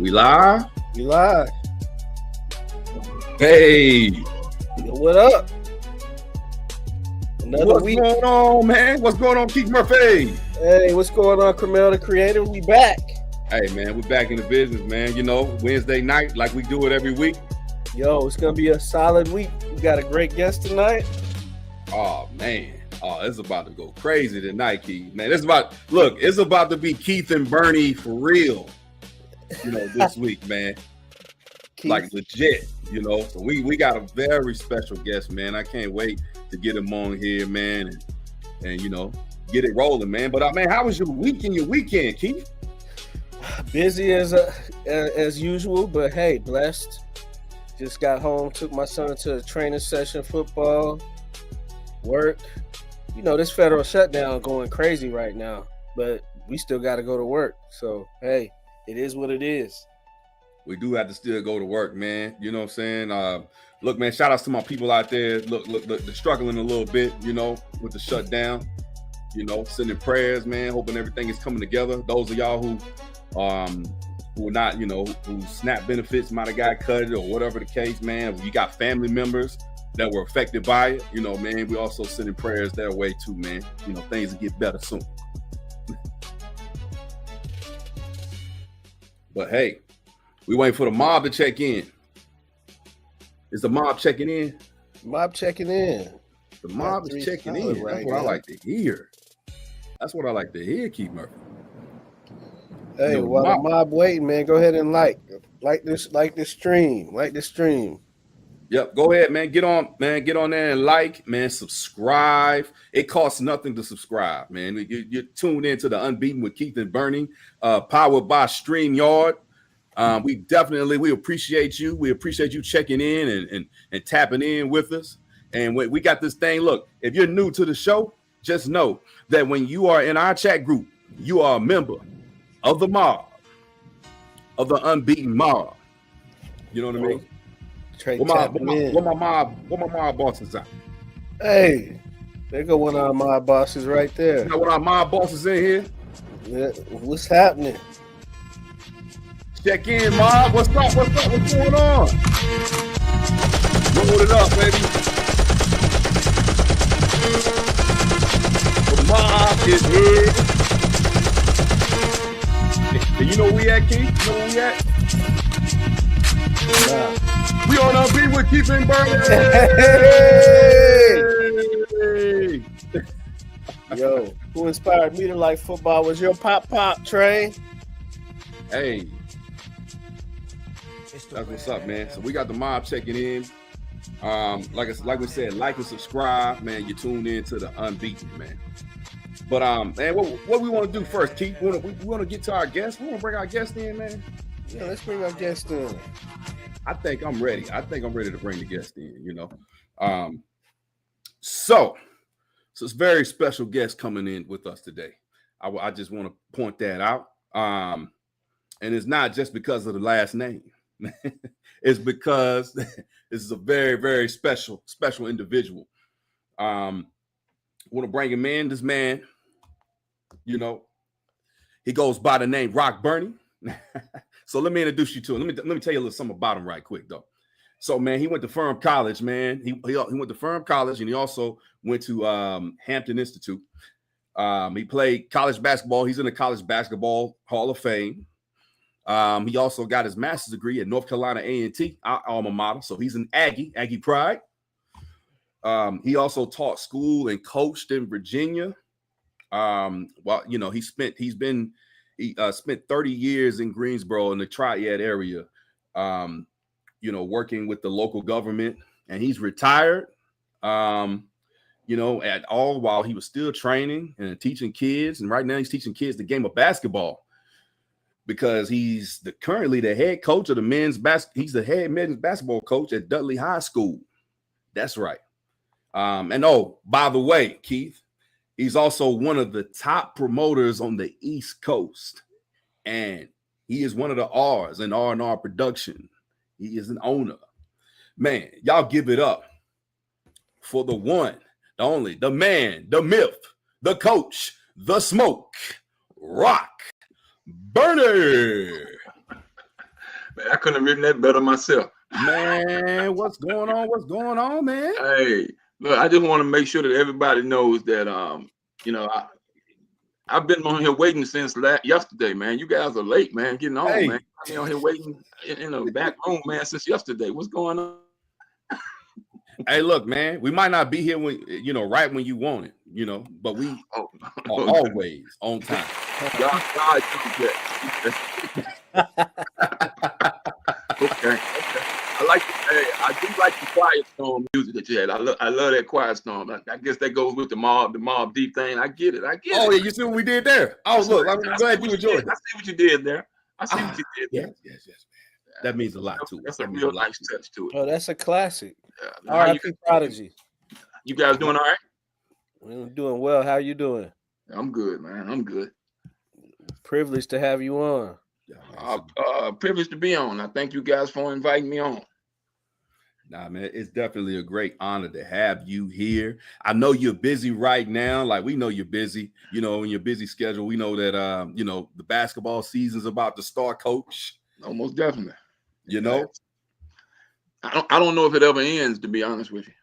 We live? We live. Hey. Yo, what up? What's going on, man? What's going on, Keith Murphy? Hey, what's going on, Camille the Creator? We back. Hey, man, we're back in the business, man. You know, Wednesday night, like we do it every week. Yo, it's going to be a solid week. We got a great guest tonight. Oh, man. Oh, it's about to go crazy tonight, Keith. Man, it's about to be Keith and Burney for real, you know, this week, man. Keith. Like legit, you know. So we got a very special guest, man. I can't wait to get him on here, man, and you know, get it rolling, man. But man, how was your week and your weekend, Keith? Busy as usual, but hey, blessed. Just got home, took my son to a training session, football, work. You know, this federal shutdown going crazy right now, but we still got to go to work. So, hey, it is what it is. We do have to still go to work, man. You know what I'm saying? Look, man, shout outs to my people out there. Look, they're struggling a little bit, you know, with the shutdown. You know, sending prayers, man, hoping everything is coming together. Those of y'all who are not, you know, who SNAP benefits might have got cut or whatever the case, man. You got family members that were affected by it, you know, man. We also sending prayers their way too, man. You know, things will get better soon. But hey, we waiting for the mob to check in. Is the mob checking in? Mob checking in. The mob is checking in. That's what I like to hear. That's what I like to hear, Keith Murphy. Hey, while the mob waiting, man, go ahead and like this stream. Yep, go ahead, man. Get on there and like, man, subscribe. It costs nothing to subscribe, man. You're tuned into the Unbeaten with Keith and Burney, powered by StreamYard. We appreciate you. We appreciate you checking in and tapping in with us. And we got this thing. Look, if you're new to the show, just know that when you are in our chat group, you are a member of the mob, of the Unbeaten mob. You know what I mean? What my mob bosses at? Hey, there go one of our mob bosses right there. You know what our mob bosses in here? Yeah, what's happening? Check in, mob. What's up? What's going on? Roll it up, baby. The mob is here. You know where we at, Keith? You know where we at? We on our beat with Keith and Burney. Hey. Yo, who inspired me to like football was your pop, Trey. Hey. That's what's up, man. So we got the mob checking in. Like we said, like and subscribe, man. You tuned in to the Unbeaten, man. But man, what we want to do first, Keith? We want to get to our guests. We want to bring our guest in, man. Yeah, let's bring our guest in. I think I'm ready. to bring the guest in. You know, so it's a very special guest coming in with us today. I just want to point that out. And it's not just because of the last name. It's because this is a very, very special individual. Want to bring him in. This man, you know, he goes by the name Rock Burney. So let me introduce you to him. Let me tell you a little something about him right quick, though. So, man, he went to Firm College, man. He went to Firm College, and he also went to Hampton Institute. He played college basketball. He's in the College Basketball Hall of Fame. He also got his master's degree at North Carolina A&T, our alma mater. So he's an Aggie pride. He also taught school and coached in Virginia. Well, you know, he spent 30 years in Greensboro in the Triad area, you know, working with the local government, and he's retired, you know, at all while he was still training and teaching kids. And right now he's teaching kids the game of basketball because he's currently the head coach of the he's the head men's basketball coach at Dudley High School. That's right. And oh, by the way, Keith, he's also one of the top promoters on the East Coast, and he is one of the R's in R&R production. He is an owner. Man, y'all give it up for the one, the only, the man, the myth, the coach, the smoke, Rock Burney. Man, I couldn't have written that better myself. Man, what's going on? What's going on, man? Hey, look, I just want to make sure that everybody knows that I've been on here waiting since yesterday, man. You guys are late, man. Getting on, Hey, man. I've been on here waiting in the back room, man, since yesterday. What's going on? hey, look, man. We might not be here when right when you want it, but we Oh, are always on time. God knows that. Okay. I like the, hey, I do like the Quiet Storm music that you had. I love that Quiet Storm. I guess that goes with the Mob Deep thing. I get it. Oh, yeah, you see what we did there? Oh, look, I'm glad you enjoyed it. I see what you did there. I see what you did there. Yes, man. That means a lot too. That's a real nice touch to it. Oh, that's a classic. Yeah. R.I.P. Prodigy. You guys doing all right? We're doing well. How you doing? I'm good, man. I'm good. Privileged to have you on. Privileged to be on. I thank you guys for inviting me on. Nah, man, it's definitely a great honor to have you here. I know you're busy right now. Like, we know you're busy, in your busy schedule. We know that, the basketball season's about to start, Coach. Almost definitely. I don't know if it ever ends, to be honest with you.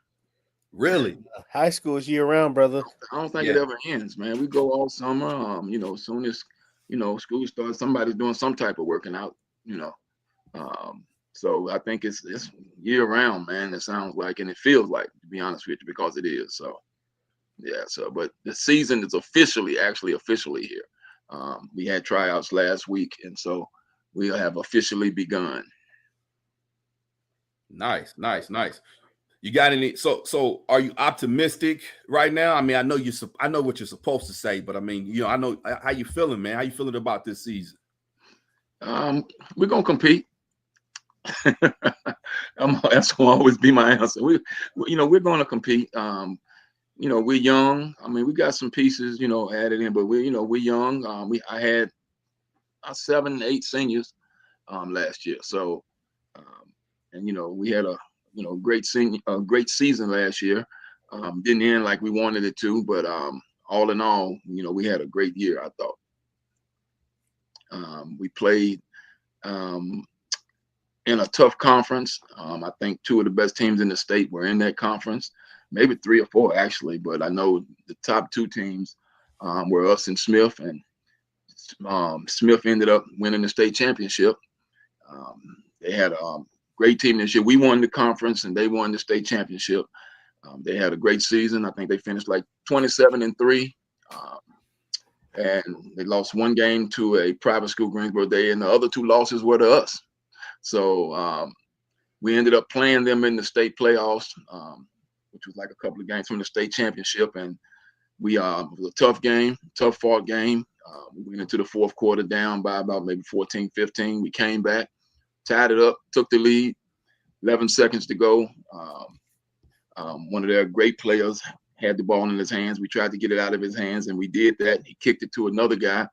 Really? High school is year round, brother. I don't think it ever ends, man. We go all summer. As soon as, school starts, somebody's doing some type of working out, So I think it's year round, man. It sounds like, and it feels like, to be honest with you, because it is. So, yeah. But the season is officially here. We had tryouts last week, and so we have officially begun. Nice. You got any? So are you optimistic right now? I mean, I know what you're supposed to say, but I mean, I know how you feeling, man. How you feeling about this season? We're gonna compete. That's will always be my answer. We're going to compete. We're young. I mean, we got some pieces, added in, but we're young. I had 7, 8 seniors last year. So, we had a great season last year. Didn't end like we wanted it to, but all in all, we had a great year, I thought. We played in a tough conference. I think 2 of the best teams in the state were in that conference, maybe 3 or 4 actually, but I know the top 2 teams were us and Smith, and Smith ended up winning the state championship. They had a great team this year. We won the conference and they won the state championship. They had a great season. I think they finished like 27-3. And they lost 1 game to a private school, Greensboro Day, and the other 2 losses were to us. So we ended up playing them in the state playoffs, which was like a couple of games from the state championship. And it was a tough fought game. We went into the 4th quarter down by about maybe 14-15. We came back, tied it up, took the lead, 11 seconds to go. One of their great players had the ball in his hands. We tried to get it out of his hands, and we did that. He kicked it to another guy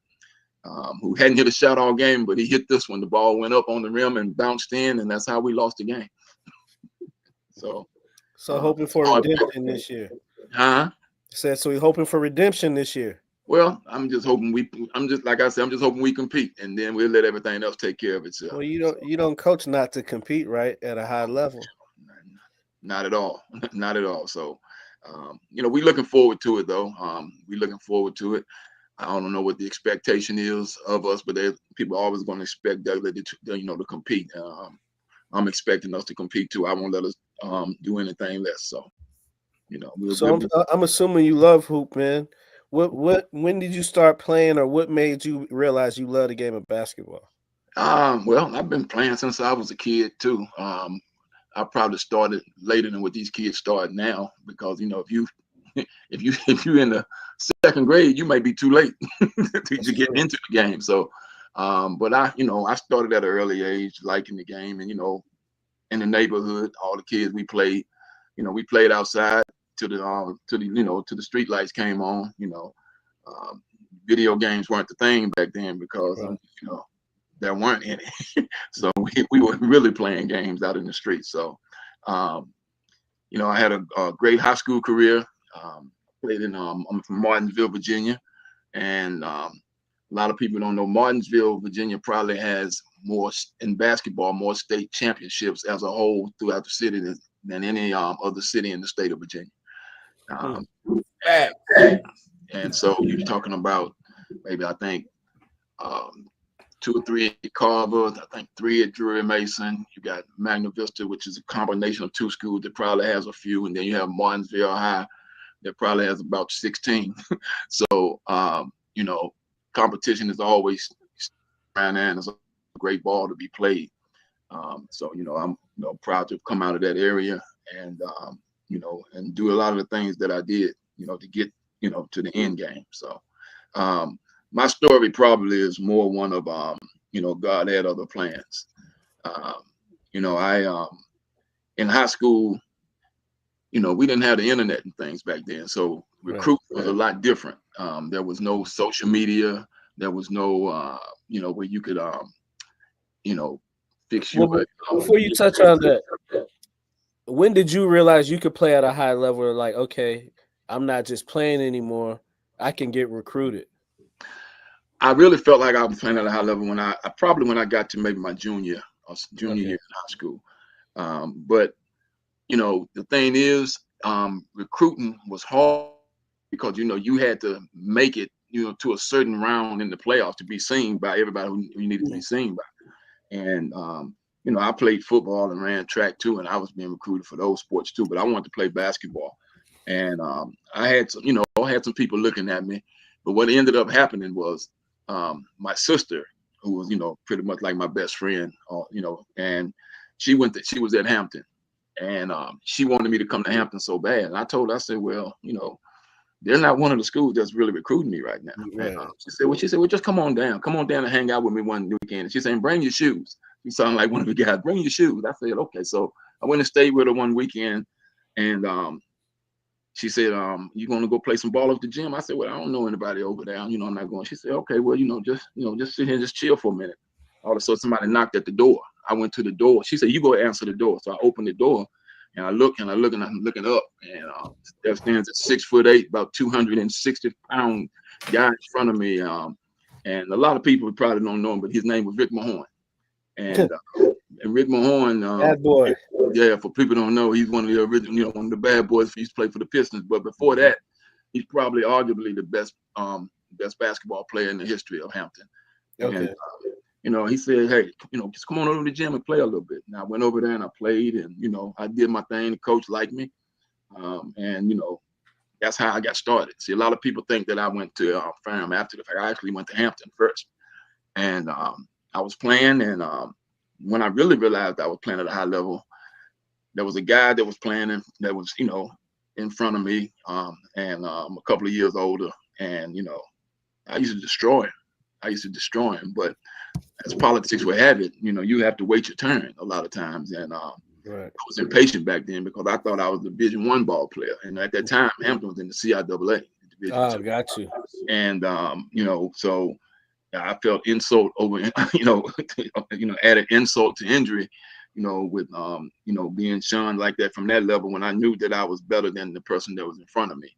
who hadn't hit a shot all game, but he hit this one. The ball went up on the rim and bounced in, and that's how we lost the game. So hoping for redemption this year. Huh? So we're hoping for redemption this year. Well, I'm just hoping we compete, and then we'll let everything else take care of itself. Well, you don't coach not to compete, right, at a high level. Not at all. Not at all. So, we're looking forward to it, though. We're looking forward to it. I don't know what the expectation is of us, but people are always going to expect to compete. I'm expecting us to compete too. I won't let us do anything less. So, I'm assuming you love hoop, man. When did you start playing, or what made you realize you love the game of basketball? Well, I've been playing since I was a kid too. I probably started later than what these kids start now, because if you're in the 2nd grade, you might be too late to get into the game. So, but I started at an early age liking the game, and in the neighborhood, all the kids we played outside to the street lights came on. Video games weren't the thing back then because there weren't any. So we were really playing games out in the street. So, I had a great high school career. Played in, I'm from Martinsville, Virginia, and lot of people don't know Martinsville, Virginia probably has more in basketball, more state championships as a whole throughout the city than any other city in the state of Virginia. And so you're talking about maybe I think 2 or 3 at Carver, I think 3 at Drury Mason. You got Magna Vista, which is a combination of 2 schools that probably has a few, and then you have Martinsville High that probably has about 16. So competition is always around there, and it's a great ball to be played. So I'm proud to have come out of that area and and do a lot of the things that I did, to get to the end game. So my story probably is more one of God had other plans. I in high school, we didn't have the internet and things back then, so recruiting was a lot different. There was no social media. There was no where you could fix you. Well, before you touch on that, when did you realize you could play at a high level? Like, okay, I'm not just playing anymore. I can get recruited. I really felt like I was playing at a high level when I got to maybe my junior year in high school. But the thing is, recruiting was hard because you had to make it to a certain round in the playoffs to be seen by everybody who you needed to be seen by. And I played football and ran track too, and I was being recruited for those sports too. But I wanted to play basketball, and I had some people looking at me. But what ended up happening was my sister, who was pretty much like my best friend, and she was at Hampton, and she wanted me to come to Hampton so bad. And I told her, I said, well, they're not one of the schools that's really recruiting me right now. Right. And, she said, well, just come on down and hang out with me one weekend. And she said, bring your shoes. You sound like one of the guys. Bring your shoes. I said, okay. So I went and stayed with her one weekend, and she said, you going to go play some ball at the gym? I said, well, I don't know anybody over there. I'm not going. She said, okay, well, just sit here and just chill for a minute. All of a sudden, somebody knocked at the door. I went to the door. She said, you go answer the door. So I opened the door, and I look, and I'm looking up, and there stands a 6'8", about 260-pound guy in front of me. And a lot of people probably don't know him, but his name was Rick Mahorn. And Rick Mahorn, bad boy. Yeah, for people who don't know, he's one of the original, one of the bad boys. He used to play for the Pistons, but before that, he's probably arguably the best basketball player in the history of Hampton. Okay. And he said, hey, just come on over to the gym and play a little bit. And I went over there and I played, and I did my thing. The coach liked me, and that's how I got started. See, a lot of people think that I went to Ferrum after the fact. I actually went to Hampton first, and I was playing, and when I really realized I was playing at a high level, there was a guy that was playing that was in front of me, and a couple of years older, and I used to destroy him. But as politics would have it, you have to wait your turn a lot of times, and right. I was impatient back then because I thought I was a Division I ball player, and at that time Hampton was in the CIAA. Oh, got you. And so I felt insult over, added insult to injury, with being shunned like that from that level when I knew that I was better than the person that was in front of me.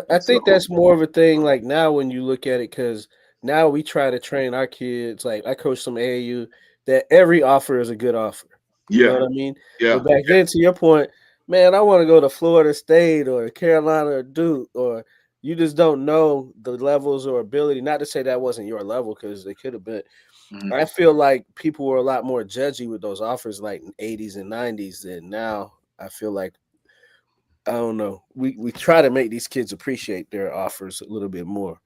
I think that's more of a thing like now when you look at it, because now we try to train our kids. Like I coach some AAU, that every offer is a good offer. You know what I mean? Yeah. But back then, to your point, man, I want to go to Florida State or Carolina or Duke, or you just don't know the levels or ability. Not to say that wasn't your level, because they could have been. Mm-hmm. I feel like people were a lot more judgy with those offers like in 80s and 90s than now. I feel like, I don't know. We try to make these kids appreciate their offers a little bit more.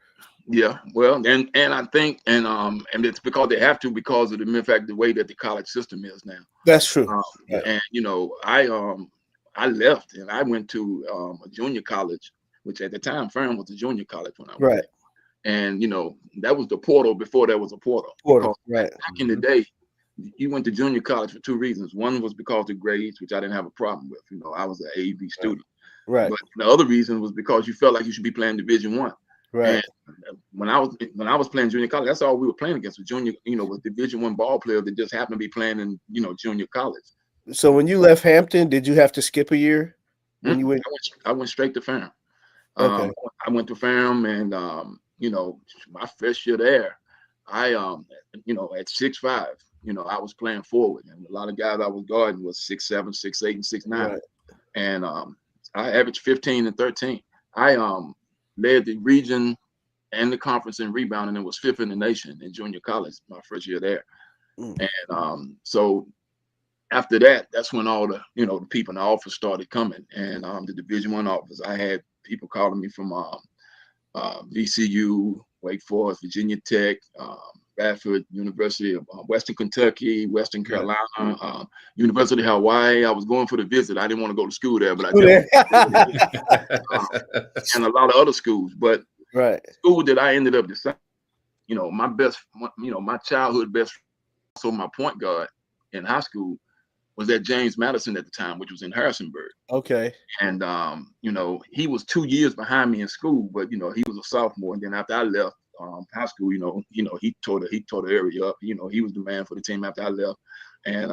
Yeah, well, and I think and it's because they have to, because of the mere fact the way that the college system is now. That's true. And I left and I went to a junior college, which at the time Ferrum was a junior college when I went. Right. And that was the portal before there was a portal. Right. Back in the day, you went to junior college for 2 reasons. One was because of grades, which I didn't have a problem with. I was an A/B student. Right. But the other reason was because you felt like you should be playing Division I. Right. And when I was playing junior college, that's all we were playing against was junior, was Division I ball players that just happened to be playing in, junior college. So when you left Hampton, did you have to skip a year? When you went? I went straight to Ferrum. Okay. I went to Ferrum, and my first year there, I at 6'5", I was playing forward, and a lot of guys I was guarding was 6'7", 6'8", and 6'9", Right. and I averaged 15 and 13. I led the region and the conference in rebounding and was fifth in the nation in junior college my first year there. Mm. And so after that, that's when all the the people in the office started coming, and the Division I office. I had people calling me from VCU, Wake Forest, Virginia Tech, Bradford, University of Western Kentucky, Western Carolina, University of Hawaii. I was going for the visit. I didn't want to go to school there, but I did. And a lot of other schools. But Right. school that I ended up deciding, my best, my childhood best friend, so my point guard in high school was at James Madison at the time, which was in Harrisonburg. Okay. And he was 2 years behind me in school, but he was a sophomore. And then after I left high school, he tore the area up. He was the man for the team after I left. And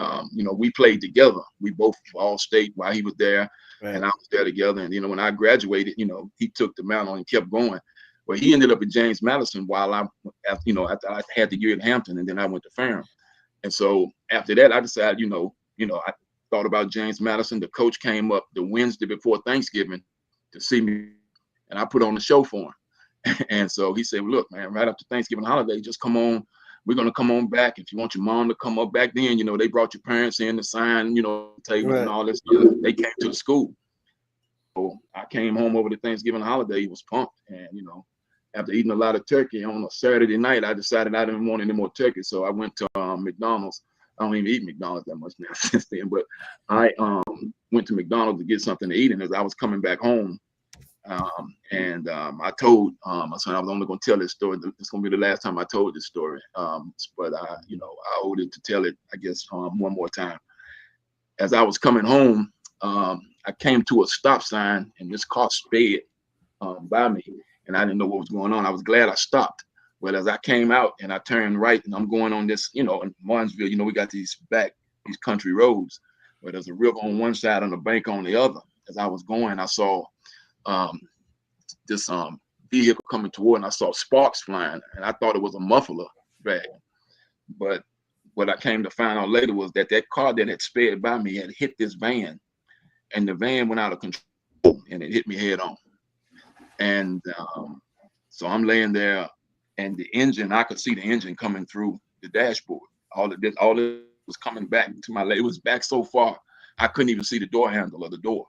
we played together. We both all state while he was there, Right. and I was there together. And when I graduated, he took the mantle and kept going. Well, he ended up at James Madison while after I had the year at Hampton, and then I went to Ferrum. And so after that, I decided, I thought about James Madison. The coach came up the Wednesday before Thanksgiving to see me, and I put on the show for him. And so he said, well, look, man, right after Thanksgiving holiday, just come on. We're going to come on back. If you want your mom to come up back then, they brought your parents in to sign, tables and all this stuff. They came to the school. So I came home over the Thanksgiving holiday. He was pumped. And, after eating a lot of turkey on a Saturday night, I decided I didn't want any more turkey. So I went to McDonald's. I don't even eat McDonald's that much now since then, but I went to McDonald's to get something to eat. And as I was coming back home, I told my son I was only going to tell this story. It's going to be the last time I told this story. But I owed it to tell it, I guess, one more time. As I was coming home, I came to a stop sign, and this car sped by me, and I didn't know what was going on. I was glad I stopped. Well, as I came out and I turned right, and I'm going on this, in Martinsville, we got these country roads where there's a river on one side and a bank on the other. As I was going, I saw this vehicle coming toward, and I saw sparks flying, and I thought it was a muffler bag. But what I came to find out later was that car that had sped by me had hit this van, and the van went out of control, and it hit me head on. And so I'm laying there, and the engine, I could see the engine coming through the dashboard. All it was coming back to my leg. It was back so far, I couldn't even see the door handle of the door.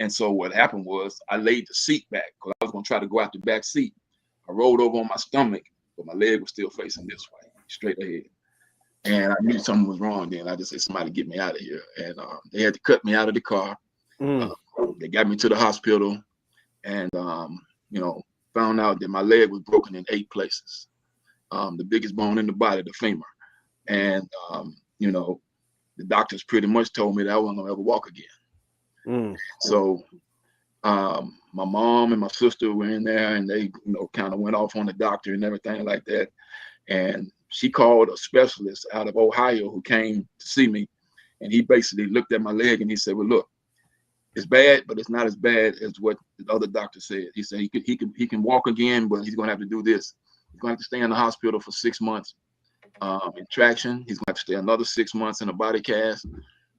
And so what happened was I laid the seat back because I was going to try to go out the back seat. I rolled over on my stomach, but my leg was still facing this way, straight ahead. And I knew something was wrong then. I just said, somebody get me out of here. And they had to cut me out of the car. They got me to the hospital, and, found out that my leg was broken in 8 places. The biggest bone in the body, the femur. And, the doctors pretty much told me that I wasn't going to ever walk again. So my mom and my sister were in there, and they, kind of went off on the doctor and everything like that. And she called a specialist out of Ohio who came to see me. And he basically looked at my leg and he said, well, look, it's bad, but it's not as bad as what the other doctor said. He said he can walk again, but he's going to have to do this. He's going to have to stay in the hospital for 6 months in traction. He's going to have to stay another 6 months in a body cast.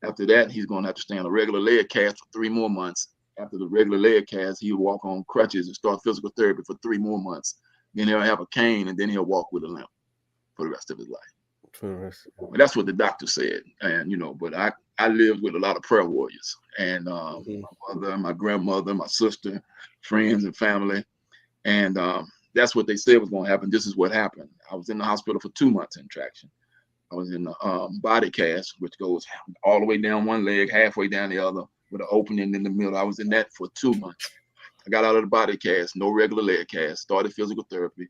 After that, he's going to have to stay on a regular leg cast for 3 more months. After the regular leg cast, he'll walk on crutches and start physical therapy for 3 more months. Then he'll have a cane, and then he'll walk with a limp for the rest of his life. But that's what the doctor said. And, but I lived with a lot of prayer warriors, and my mother, my grandmother, my sister, friends and family. And that's what they said was going to happen. This is what happened. I was in the hospital for 2 months in traction. I was in the body cast, which goes all the way down one leg, halfway down the other, with an opening in the middle. I was in that for 2 months. I got out of the body cast, no regular leg cast, started physical therapy,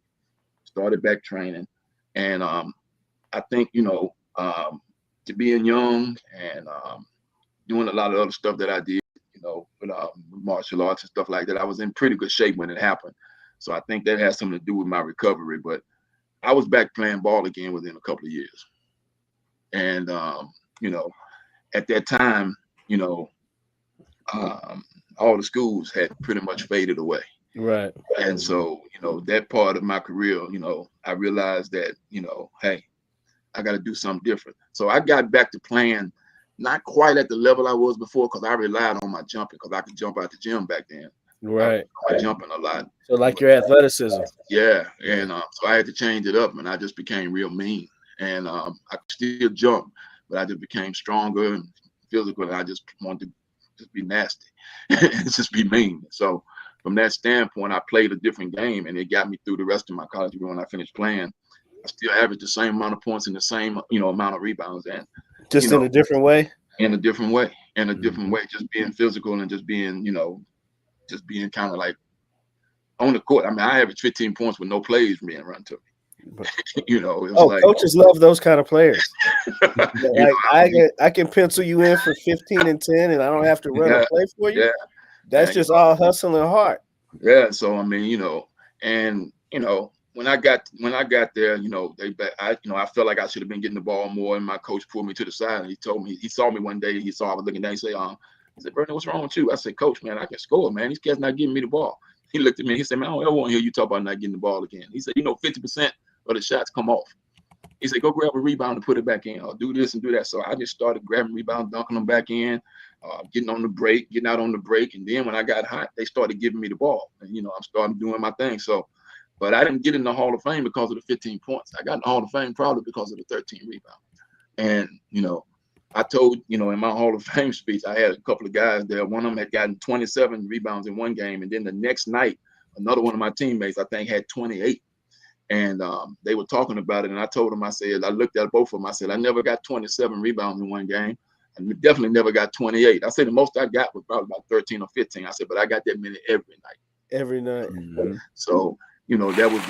started back training. And I think, to being young and doing a lot of other stuff that I did, with martial arts and stuff like that, I was in pretty good shape when it happened. So I think that has something to do with my recovery. But I was back playing ball again within a couple of years. And, at that time, all the schools had pretty much faded away. Right. And so, that part of my career, I realized that, hey, I got to do something different. So I got back to playing, not quite at the level I was before, because I relied on my jumping, because I could jump out the gym back then. Right. I was jumping a lot. So like your athleticism. Yeah. And so I had to change it up, and I just became real mean. And I still jump, but I just became stronger and physical, and I just wanted to just be nasty and just be mean. So from that standpoint, I played a different game, and it got me through the rest of my college career. When I finished playing, I still averaged the same amount of points and the same, amount of rebounds, and just in a different way. In a different way, just being physical and just being, just being kind of like on the court. I mean, I averaged 15 points with no plays being run to me. It was like, coaches love those kind of players. I can pencil you in for 15 and 10, and I don't have to run a play for you. Yeah, that's just all hustle and heart. Yeah. So I mean, and when I got there, I felt like I should have been getting the ball more, and my coach pulled me to the side and he told me, he saw me one day, he saw I was looking down, he said, Burney, what's wrong with you? I said, Coach, man, I can score, man. These cats not giving me the ball. He looked at me, he said, man, I don't ever want to hear you talk about not getting the ball again. He said, 50% of the shots come off. He said, go grab a rebound and put it back in, or do this and do that. So I just started grabbing rebounds, dunking them back in, getting on the break, getting out on the break. And then when I got hot, they started giving me the ball. And, I'm starting doing my thing. So, but I didn't get in the Hall of Fame because of the 15 points. I got in the Hall of Fame probably because of the 13 rebounds. And, I told, in my Hall of Fame speech, I had a couple of guys there. One of them had gotten 27 rebounds in one game. And then the next night, another one of my teammates, I think, had 28. And they were talking about it. And I told them, I said, I looked at both of them. I said, I never got 27 rebounds in one game. And we definitely never got 28. I said the most I got was probably about 13 or 15. I said, but I got that many every night. Every night. Mm-hmm. So, that was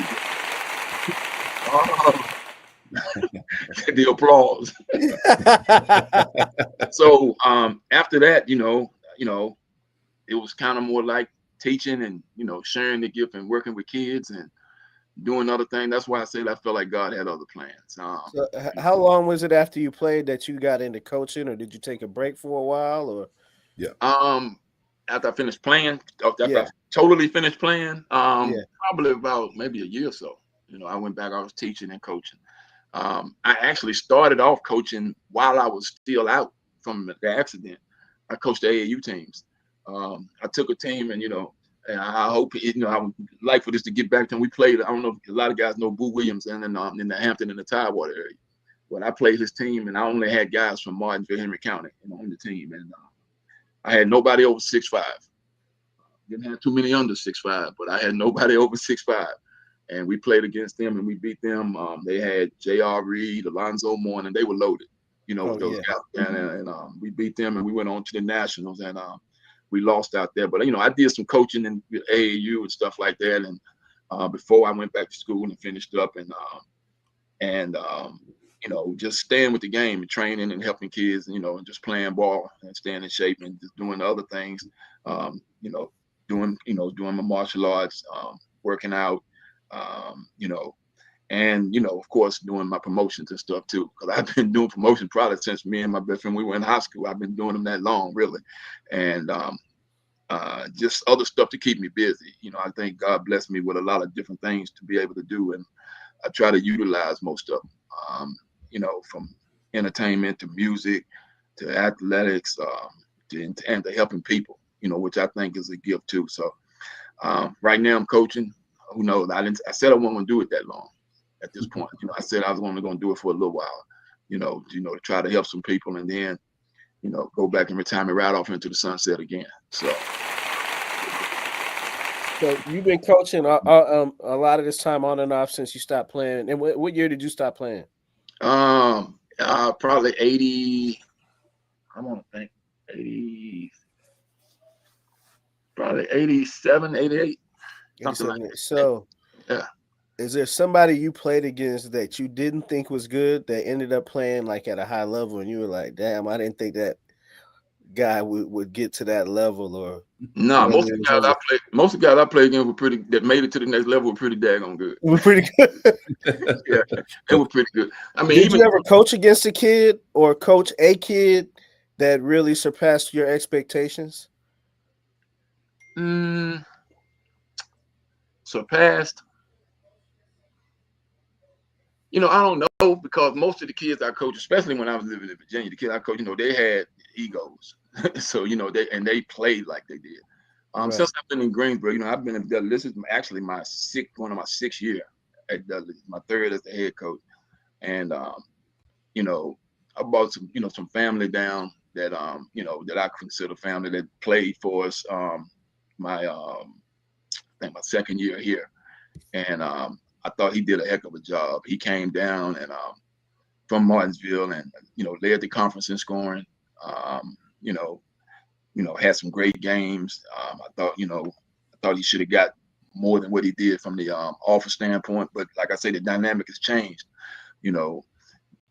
the applause. So after that, it was kind of more like teaching and, sharing the gift and working with kids and doing other things. That's why I said I felt like God had other plans. So how long was it after you played that you got into coaching, or did you take a break for a while? Or after I finished playing, I totally finished playing, probably about maybe a year or so. I went back, I was teaching and coaching. I actually started off coaching while I was still out from the accident. I coached the AAU teams. I took a team, and and I hope I would like for this to get back to. We played. I don't know if a lot of guys know Boo Williams and in the Hampton and the Tidewater area. When I played his team, and I only had guys from Martinsville, Henry County, on the team, and I had nobody over 6'5". Didn't have too many under 6'5", but I had nobody over 6'5". And we played against them, and we beat them. They had J.R. Reed, Alonzo Moore, and they were loaded, with those guys. And we beat them, and we went on to the Nationals, and we lost out there. But, I did some coaching in AAU and stuff like that. And before I went back to school and finished up, and just staying with the game and training and helping kids, and just playing ball and staying in shape and just doing the other things, doing my martial arts, working out, and, of course, doing my promotions and stuff too, because I've been doing promotion probably since me and my best friend, we were in high school. I've been doing them that long, really. And just other stuff to keep me busy. I think God blessed me with a lot of different things to be able to do. And I try to utilize most of them, from entertainment to music to athletics, and to helping people, which I think is a gift too. So right now I'm coaching. Who knows? I said I wasn't going to do it that long at this point. I said I was only going to do it for a little while, to try to help some people, and then, go back and retire me right off into the sunset again. So you've been coaching a lot of this time on and off since you stopped playing. And what year did you stop playing? Probably 80. I want to think 80. Probably 87, 88. Something like that. So, yeah. Is there somebody you played against that you didn't think was good that ended up playing like at a high level, and you were like, "Damn, I didn't think that guy would get to that level"? Or no, most of the guys I played against that made it to the next level were pretty daggone good. Were pretty good. Yeah, they were pretty good. I mean, did you ever coach against a kid or coach a kid that really surpassed your expectations? surpassed, I don't know, because most of the kids I coached, especially when I was living in Virginia, the kids I coached, they had egos. So, they played like they did. Right. Since I've been in Greensboro, I've been in Dudley. This is actually one of my 6th year at Dudley, my 3rd as the head coach. And, I brought some family down that, that I consider family that played for us. I think my 2nd year here. And, I thought he did a heck of a job. He came down and from Martinsville and led the conference in scoring. Had some great games. I thought he should have got more than what he did from the offer standpoint. But like I say, the dynamic has changed.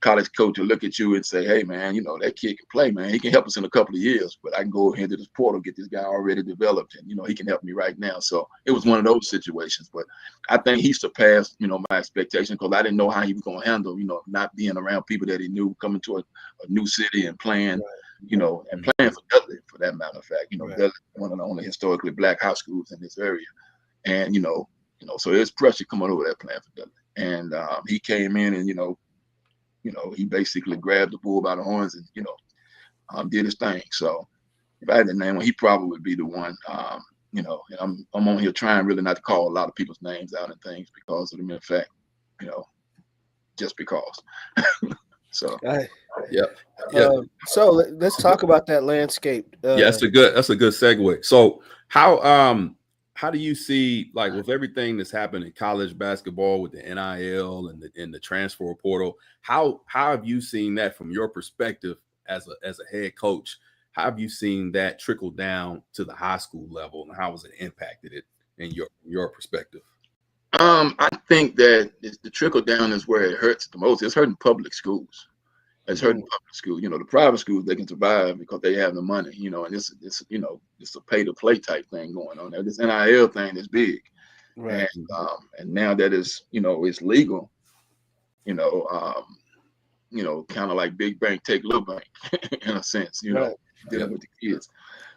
College coach will look at you and say, hey, man, that kid can play, man. He can help us in a couple of years, but I can go ahead to this portal, get this guy already developed, and, he can help me right now. So it was one of those situations. But I think he surpassed, my expectations, because I didn't know how he was going to handle, not being around people that he knew, coming to a new city and playing, and playing for Dudley, for that matter of fact. Right. Dudley, one of the only historically Black high schools in this area. And, so there's pressure coming over there playing for Dudley. And he came in and, he basically grabbed the bull by the horns and, did his thing. So if I had to name one, he probably would be the one. And I'm on here trying really not to call a lot of people's names out and things because of the mere fact, just because. So Yeah. So let's talk about that landscape. That's a good segue. So how do you see, like, with everything that's happened in college basketball with the NIL and the transfer portal, how have you seen that from your perspective as a head coach? How have you seen that trickle down to the high school level, and how has it impacted it in your perspective? I think that the trickle down is where it hurts the most. It's hurting public schools. It's hurting public schools. The private schools, they can survive because they have the money, and it's a pay to play type thing going on there. This NIL thing is big. Right. And now that it's legal, kind of like big bank take little bank in a sense, Right. dealing with the kids.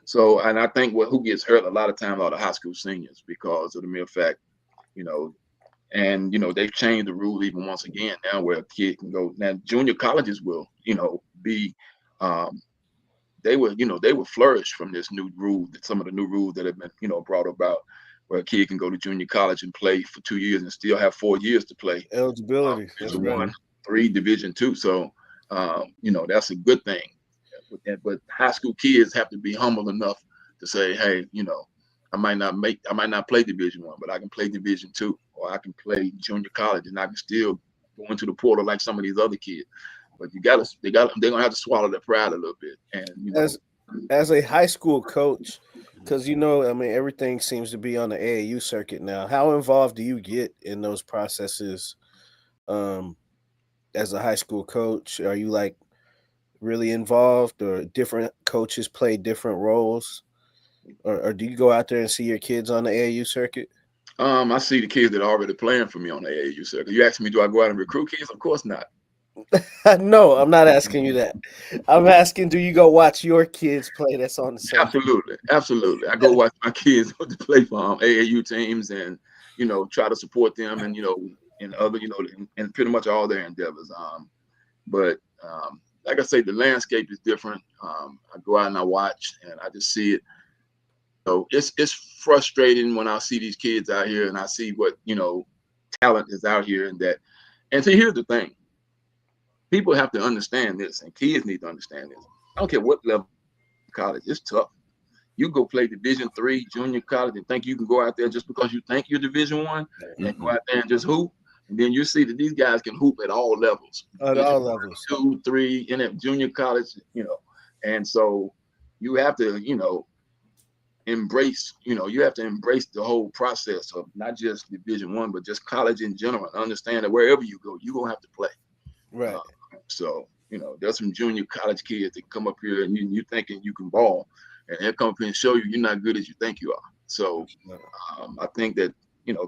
So, and I think who gets hurt a lot of times are the high school seniors, because of the mere fact, and they've changed the rule even once again now, where a kid can go. Now junior colleges will be they will flourish from this new rule, that some of the new rules that have been brought about, where a kid can go to junior college and play for 2 years and still have 4 years to play Eligibility. Division 1, 3, Division 2. So that's a good thing. But high school kids have to be humble enough to say, hey, I might not play Division 1, but I can play Division 2, or I can play junior college, and I can still go into the portal like some of these other kids. But they're gonna have to swallow their pride a little bit. And as a high school coach, because everything seems to be on the AAU circuit now. How involved do you get in those processes as a high school coach? Are you like really involved, or different coaches play different roles? Or do you go out there and see your kids on the AAU circuit? I see the kids that are already playing for me on the AAU circuit. You ask me, do I go out and recruit kids? Of course not. No, I'm not asking you that. I'm asking, do you go watch your kids play that's on the circuit? Absolutely. I go watch my kids to play for AAU teams, and try to support them, and in other and pretty much all their endeavors. But like I say, the landscape is different. I go out and I watch, and I just see it. So it's frustrating when I see these kids out here and I see what talent is out here, and so here's the thing. People have to understand this, and kids need to understand this. I don't care what level of college, it's tough. You go play Division 3 junior college and think you can go out there just because you think you're Division 1 and go out there and just hoop. And then you see that these guys can hoop at all levels. At all levels. 2, 3 in a junior college, and so you have to, embrace the whole process of not just Division 1, but just college in general, and understand that wherever you go, you're gonna have to play. Right. So there's some junior college kids that come up here and you thinking you can ball, and they'll come up here and show you're not good as you think you are. So I think that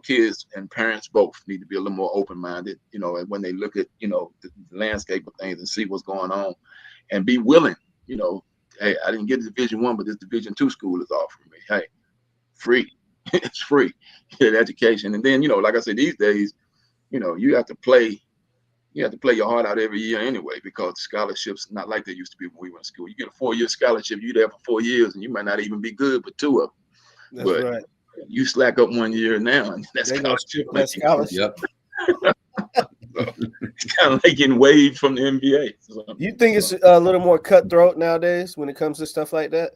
kids and parents both need to be a little more open-minded, when they look at the landscape of things and see what's going on, and be willing, hey, I didn't get Division 1, but this Division 2 school is offering me, hey, free. It's free. You get education. And then, like I said, these days, you have to play. You have to play your heart out every year anyway, because scholarships not like they used to be when we went to school. You get a 4-year scholarship, you're there for 4 years, and you might not even be good for 2 of them. That's But right. you slack up 1 year now, and that They gonna scholarship strip might that be scholarship. Yep. it's kind of like getting waived from the NBA. You think it's a little more cutthroat nowadays when it comes to stuff like that?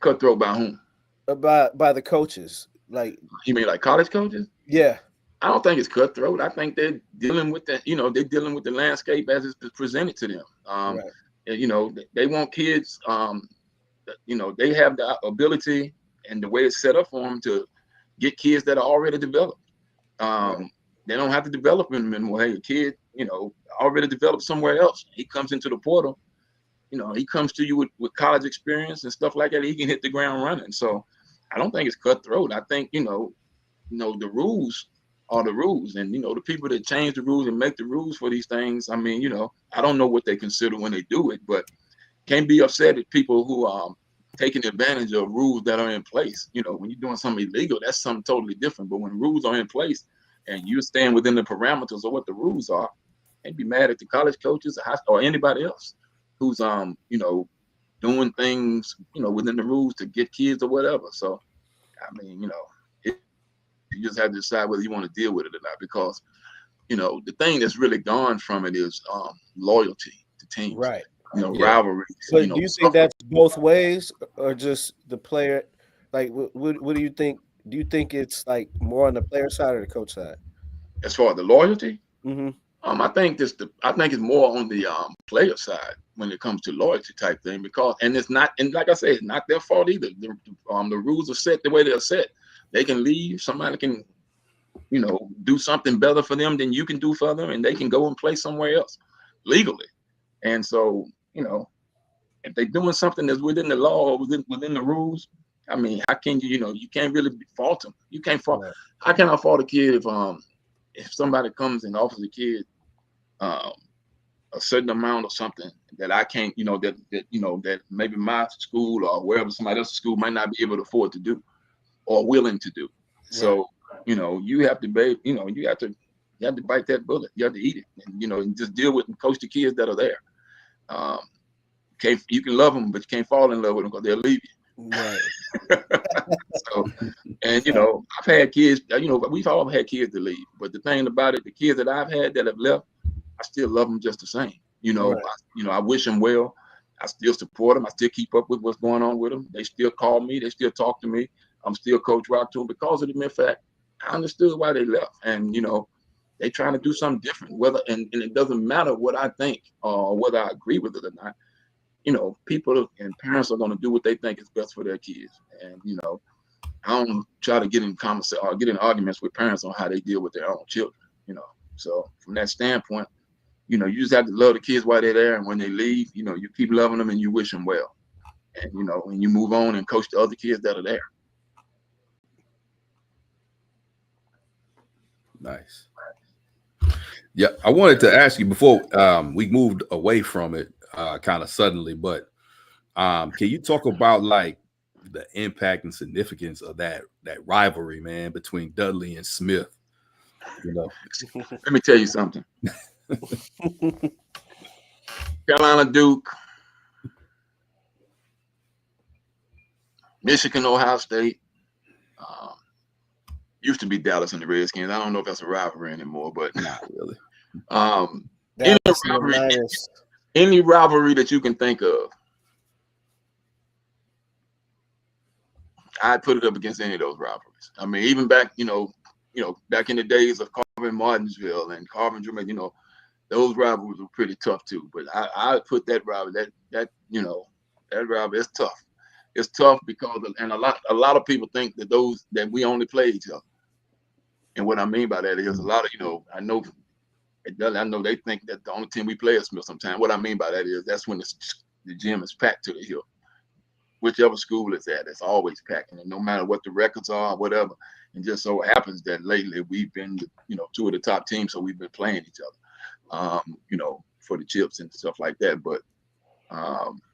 Cutthroat by whom? By the coaches. Like, You mean like college coaches? yeah. I don't think it's cutthroat. I think they're dealing with the, they're dealing with the landscape as it's presented to them. Right. And, they want kids. They have the ability and the way it's set up for them to get kids that are already developed. Right. They don't have to develop them anymore. Hey, a kid, already developed somewhere else. He comes into the portal. He comes to you with college experience and stuff like that. He can hit the ground running. So I don't think it's cutthroat. I think, the rules are the rules, and the people that change the rules and make the rules for these things. I mean, I don't know what they consider when they do it, but can't be upset at people who are taking advantage of rules that are in place. When you're doing something illegal, that's something totally different. But when rules are in place and you're staying within the parameters of what the rules are, and be mad at the college coaches or anybody else who's doing things within the rules to get kids or whatever. So I mean, you just have to decide whether you want to deal with it or not, because the thing that's really gone from it is loyalty to teams, Right. rivalries. But do you think that's both ways, or just the player? Like, what do you think? Do you think it's like more on the player side or the coach side? As far as the loyalty, Mm-hmm. I think it's more on the player side when it comes to loyalty type thing, because it's not, and like I said, it's not their fault either. The rules are set the way they're set. They can leave. Somebody can, do something better for them than you can do for them, and they can go and play somewhere else legally. And so, if they're doing something that's within the law or within the rules, I mean, how can you can't really fault them. You can't fault. Right. How can I fault a kid if somebody comes and offers a kid a certain amount or something that I can't, that maybe my school or wherever somebody else's school might not be able to afford to do or willing to do. Right. So, you have to, you have to bite that bullet. You have to eat it, and just deal with and coach the kids that are there. You can love them, but you can't fall in love with them because they'll leave you. Right. So, and I've had kids, we've all had kids to leave, but the thing about it, the kids that I've had that have left, I still love them just the same. Right. I wish them well. I still support them. I still keep up with what's going on with them. They still call me. They still talk to me. I'm still Coach Rock to them because of the mere fact I understood why they left, and they trying to do something different. And it doesn't matter what I think or whether I agree with it or not. People and parents are going to do what they think is best for their kids, and I don't try to get in conversation or get in arguments with parents on how they deal with their own children. So from that standpoint, you just have to love the kids while they're there, and when they leave, you keep loving them and you wish them well, and when you move on and coach the other kids that are there. Nice. Yeah, I wanted to ask you before we moved away from it kind of suddenly, but can you talk about like the impact and significance of that rivalry, man, between Dudley and Smith? Let me tell you something. Carolina Duke, Michigan, Ohio State, used to be Dallas and the Redskins. I don't know if that's a rivalry anymore, but not really. Any rivalry that you can think of, I'd put it up against any of those rivalries. I mean, even back, back in the days of Carver and Martinsville and Carver and Drummond, those rivalries were pretty tough too. But I put that rivalry, that rivalry is tough. It's tough because, and a lot of people think that we only play each other. And what I mean by that is a lot of, I know they think that the only team we play is Smith sometimes. What I mean by that is that's when the gym is packed to the hill. Whichever school it's at, it's always packed, and no matter what the records are, or whatever. And just so happens that lately we've been, two of the top teams, so we've been playing each other, for the chips and stuff like that. But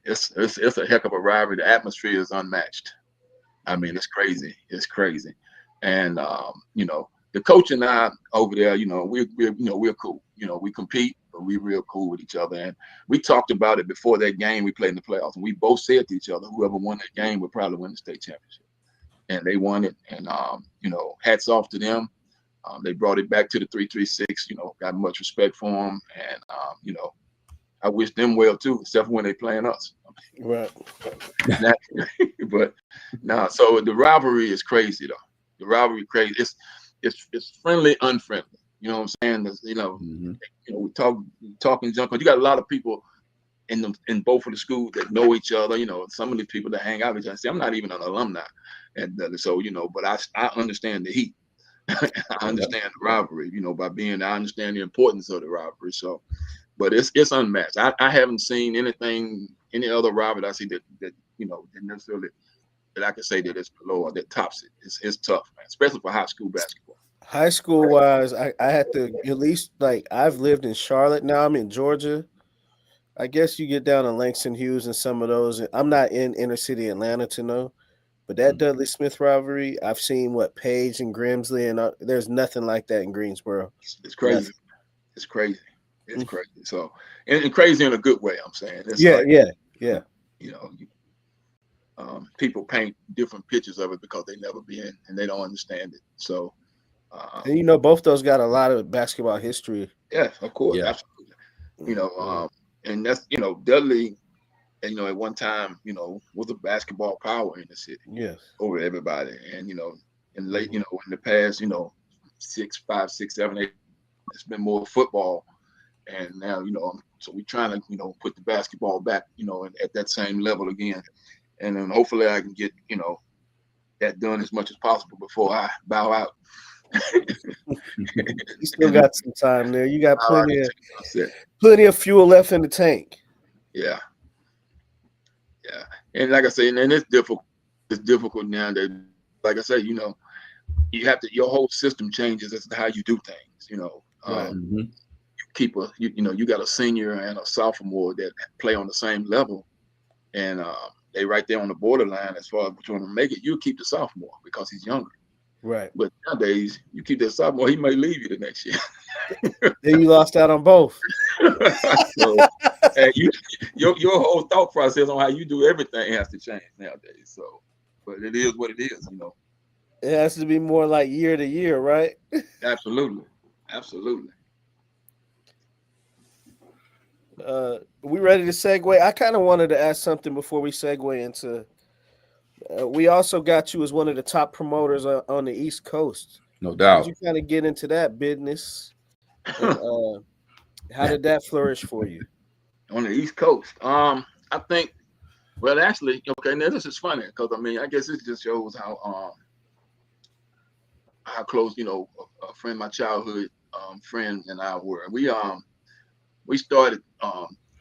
it's a heck of a rivalry. The atmosphere is unmatched. I mean, it's crazy. It's crazy. And the coach and I over there, we're cool. We compete, but we're real cool with each other. And we talked about it before that game we played in the playoffs. And we both said to each other, whoever won that game would probably win the state championship. And they won it. And hats off to them. They brought it back to the 336. Got much respect for them. And I wish them well too, except for when they playing us. Right. But no, so the rivalry is crazy though. The rivalry crazy. It's friendly, unfriendly. You know what I'm saying? We talking junk. You got a lot of people in both of the schools that know each other. Some of the people that hang out with each other. See, I'm not even an alumni, and so but I understand the heat. I understand the rivalry. I understand the importance of the rivalry. So, but it's unmatched. I haven't seen any other rivalry I see that necessarily that I can say that it's below or that tops it. It's tough, man, especially for high school basketball. High school wise, I had to at least I've lived in Charlotte. Now I'm in Georgia. I guess you get down to Langston Hughes and some of those. I'm not in inner city Atlanta to know, but that Dudley Smith rivalry, I've seen Page and Grimsley, and there's nothing like that in Greensboro. It's crazy. Nothing. It's crazy. It's crazy. So and crazy in a good way. I'm saying. It's yeah. People paint different pictures of it because they never been and they don't understand it. So, and both those got a lot of basketball history. Yeah, of course, yeah. Absolutely. And that's Dudley, at one time, was a basketball power in the city. Yes, over everybody, and in late, in the past, 5, 6, 7, 8, it's been more football, and now so we're trying to put the basketball back, at that same level again. And then hopefully I can get, that done as much as possible before I bow out. You still got some time there. You got plenty of fuel left in the tank. Yeah. Yeah. And like I say, and it's difficult. It's difficult now that, like I say, you have to, your whole system changes as to how you do things, Right. You keep you got a senior and a sophomore that play on the same level, and they right there on the borderline as far as which one to make it. You keep the sophomore because he's younger. Right. But nowadays, you keep that sophomore, he may leave you the next year. Then you lost out on both. So, and your whole thought process on how you do everything has to change nowadays. So, but it is what it is, It has to be more like year to year, right? Absolutely. Absolutely. We ready to segue? I kind of wanted to ask something before we segue into. We also got you as one of the top promoters on the East Coast. No doubt. Did you kind of get into that business? And, how did that flourish for you? On the East Coast, I think. Well, actually, okay. Now this is funny because I guess it just shows how close a friend, my childhood friend, and I were. We started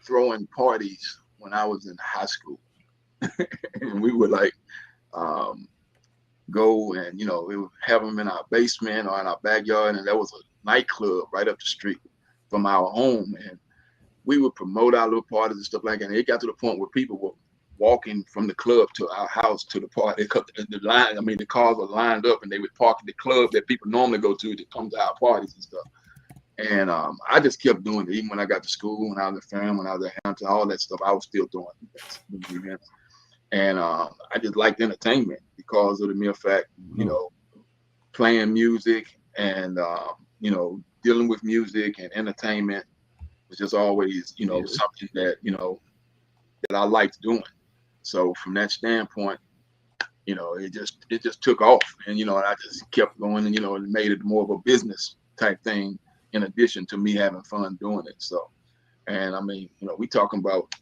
throwing parties when I was in high school. And we would go and we would have them in our basement or in our backyard, and there was a nightclub right up the street from our home, and we would promote our little parties and stuff like that. And it got to the point where people were walking from the club to our house to the party. The cars were lined up, and they would park at the club that people normally go to come to our parties and stuff. And I just kept doing it. Even when I got to school, when I was at Ferrum, when I was at Hampton, all that stuff, I was still doing it. And I just liked entertainment because of the mere fact, playing music and, dealing with music and entertainment was just always, something that, that I liked doing. So from that standpoint, it just took off. And, and I just kept going and, it made it more of a business type thing, in addition to me having fun doing it. So, and we talking about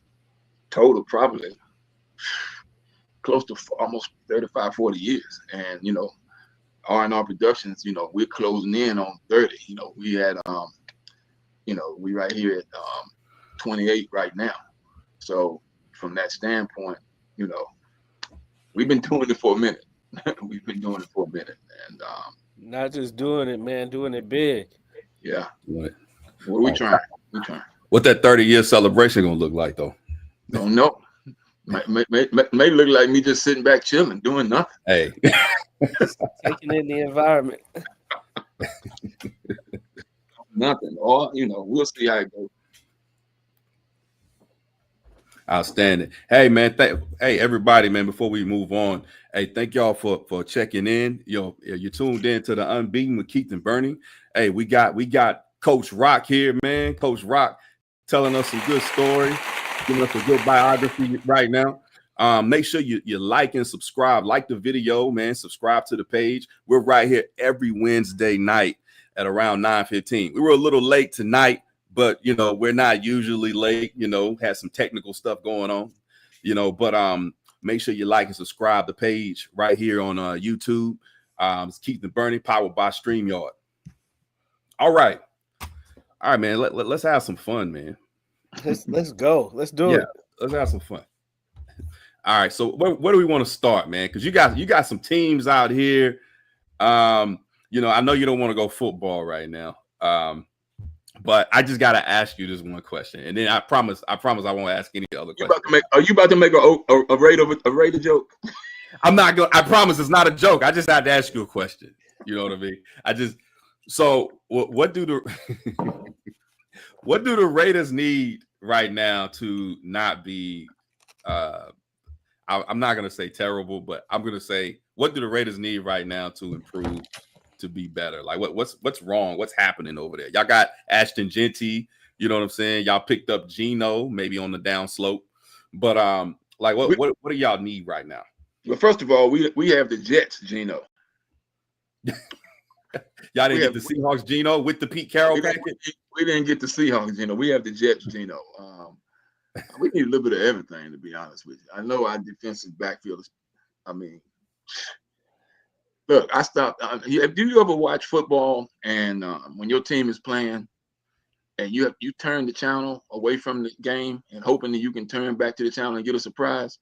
total probably close to almost 35, 40 years. And, R&R Productions, we're closing in on 30. We had, we right here at 28 right now. So from that standpoint, we've been doing it for a minute. And not just doing it, man, doing it big. Yeah. Right. We trying. What that 30-year celebration gonna look like, though? Don't know. May look like me just sitting back chilling, doing nothing. Hey. Just taking in the environment. Nothing. Or we'll see how it goes. Outstanding. Hey man, hey everybody, man. Before we move on, hey, thank y'all for checking in. You tuned in to the Unbeaten with Keith and Bernie. Hey, we got Coach Rock here, man. Coach Rock telling us some good story, giving us a good biography right now. Make sure you like and subscribe. Like the video, man. Subscribe to the page. We're right here every Wednesday night at around 9:15. We were a little late tonight, but we're not usually late. Had some technical stuff going on. But make sure you like and subscribe the page right here on YouTube. It's Keith and Bernie, powered by StreamYard. All right, man. Let's have some fun, man. Let's go. Let's do it. Let's have some fun. All right. So where do we want to start, man? Because you got some teams out here. I know you don't want to go football right now. But I just gotta ask you this one question, and then I promise I won't ask any other questions. Are you about to make a Raider joke? I'm not going. I promise it's not a joke. I just had to ask you a question. You know what I mean? So what do the what do the Raiders need right now to not be? I'm not gonna say terrible, but I'm gonna say what do the Raiders need right now to improve? To be better, like what's wrong? What's happening over there? Y'all got Ashton Genty, you know what I'm saying? Y'all picked up Geno, maybe on the down slope, but what do y'all need right now? Well, first of all, we have the Jets Geno. Y'all didn't get the Seahawks Geno with the Pete Carroll package. We didn't get the Seahawks Geno. We have the Jets Geno. We need a little bit of everything, to be honest with you. I know our defensive backfield is. I mean. Look, I stopped. Do you ever watch football and when your team is playing and you turn the channel away from the game and hoping that you can turn back to the channel and get a surprise?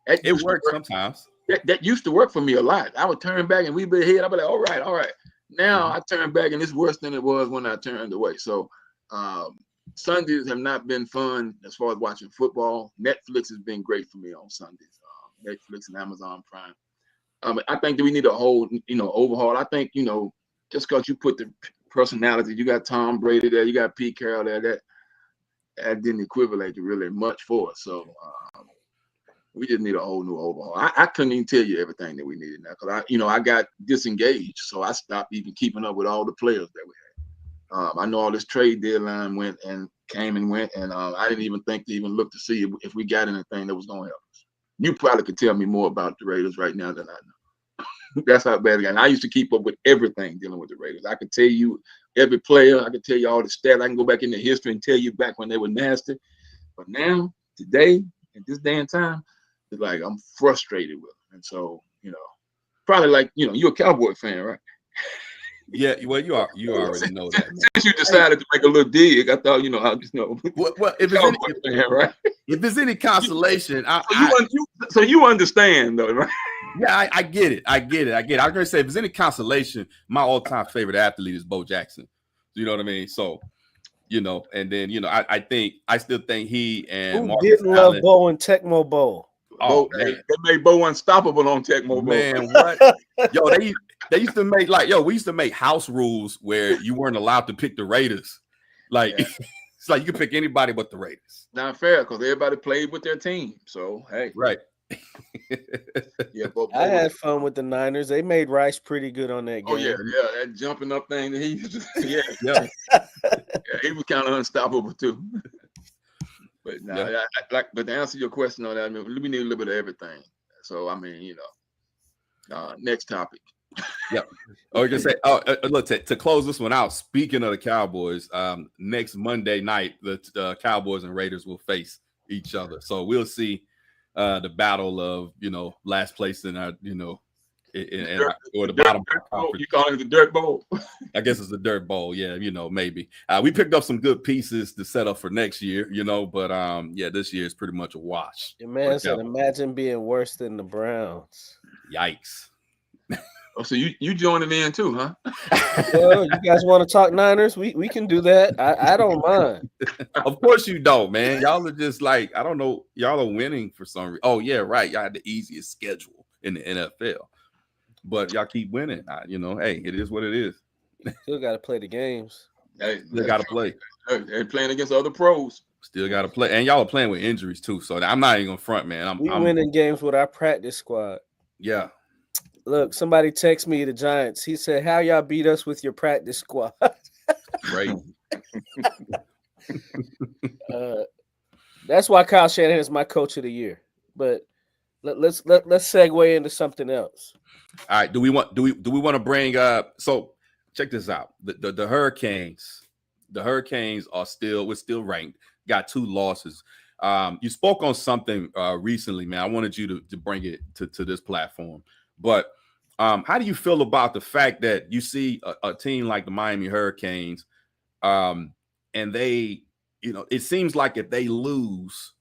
It works sometimes. That used to work for me a lot. I would turn back and we'd be ahead. I'd be like, all right. Now I turn back and it's worse than it was when I turned away. So Sundays have not been fun as far as watching football. Netflix has been great for me on Sundays. Netflix and Amazon Prime. I think that we need a whole, overhaul. I think, just because you put the personality, you got Tom Brady there, you got Pete Carroll there, that didn't equivalent to really much for us. So we just need a whole new overhaul. I couldn't even tell you everything that we needed now because I got disengaged, so I stopped even keeping up with all the players that we had. I know all this trade deadline came and went, and I didn't even think to even look to see if we got anything that was going to help us. You probably could tell me more about the Raiders right now than I know. That's how bad it got. And I used to keep up with everything dealing with the Raiders. I could tell you every player. I could tell you all the stats. I can go back into history and tell you back when they were nasty. But now, today, at this day and time, it's like I'm frustrated with them. And so, probably like, you're a Cowboy fan, right? Yeah, well, you already know that. Man. Since you decided to make a little dig, I thought, I'll just know. Well, if there's any consolation, so you understand, though, right? Yeah, I get it. I was gonna say, if there's any consolation, my all-time favorite athlete is Bo Jackson. You know what I mean? So, and then I still think he and who Marcus didn't Allen, love Bo and Tecmo Bowl. Oh, man. They made Bo unstoppable on Tecmo Bowl. Man, what? Yo, they used to make we used to make house rules where you weren't allowed to pick the Raiders. Like, yeah. It's like you could pick anybody but the Raiders. Not fair because everybody played with their team. So, hey. Right. Yeah, I had fun with the Niners. They made Rice pretty good on that game. Oh, yeah, that jumping up thing that he used to, yeah, he was kind of unstoppable too. But but to answer your question on that, we need a little bit of everything. So next topic. Yep. Oh, you can say, look, to close this one out. Speaking of the Cowboys, next Monday night, the Cowboys and Raiders will face each other. So we'll see the battle of last place in our or the bottom. You call it the Dirt Bowl? I guess it's the Dirt Bowl. Yeah, maybe. We picked up some good pieces to set up for next year. But this year is pretty much a wash. Your man said, "Imagine being worse than the Browns." Yikes. Oh, so you joining in too, huh? Well, you guys want to talk Niners? We can do that. I don't mind. Of course you don't, man. Y'all are just like, I don't know. Y'all are winning for some reason. Oh, yeah, right. Y'all had the easiest schedule in the NFL. but y'all keep winning. Hey, it is what it is. Still got to play the games. Hey, Still got to play. They're playing against other pros. Still got to play, and y'all are playing with injuries too. So I'm not even gonna front, man. We winning games with our practice squad. Yeah. Look, somebody text me the Giants. He said, "How y'all beat us with your practice squad?" Right. That's why Kyle Shanahan is my coach of the year. But let's segue into something else. All right. Do we want to bring up? So check this out. The Hurricanes. The Hurricanes we're still ranked. Got 2 losses. You spoke on something recently, man. I wanted you to bring it to this platform. But how do you feel about the fact that you see a team like the Miami Hurricanes, and they, it seems like if they lose,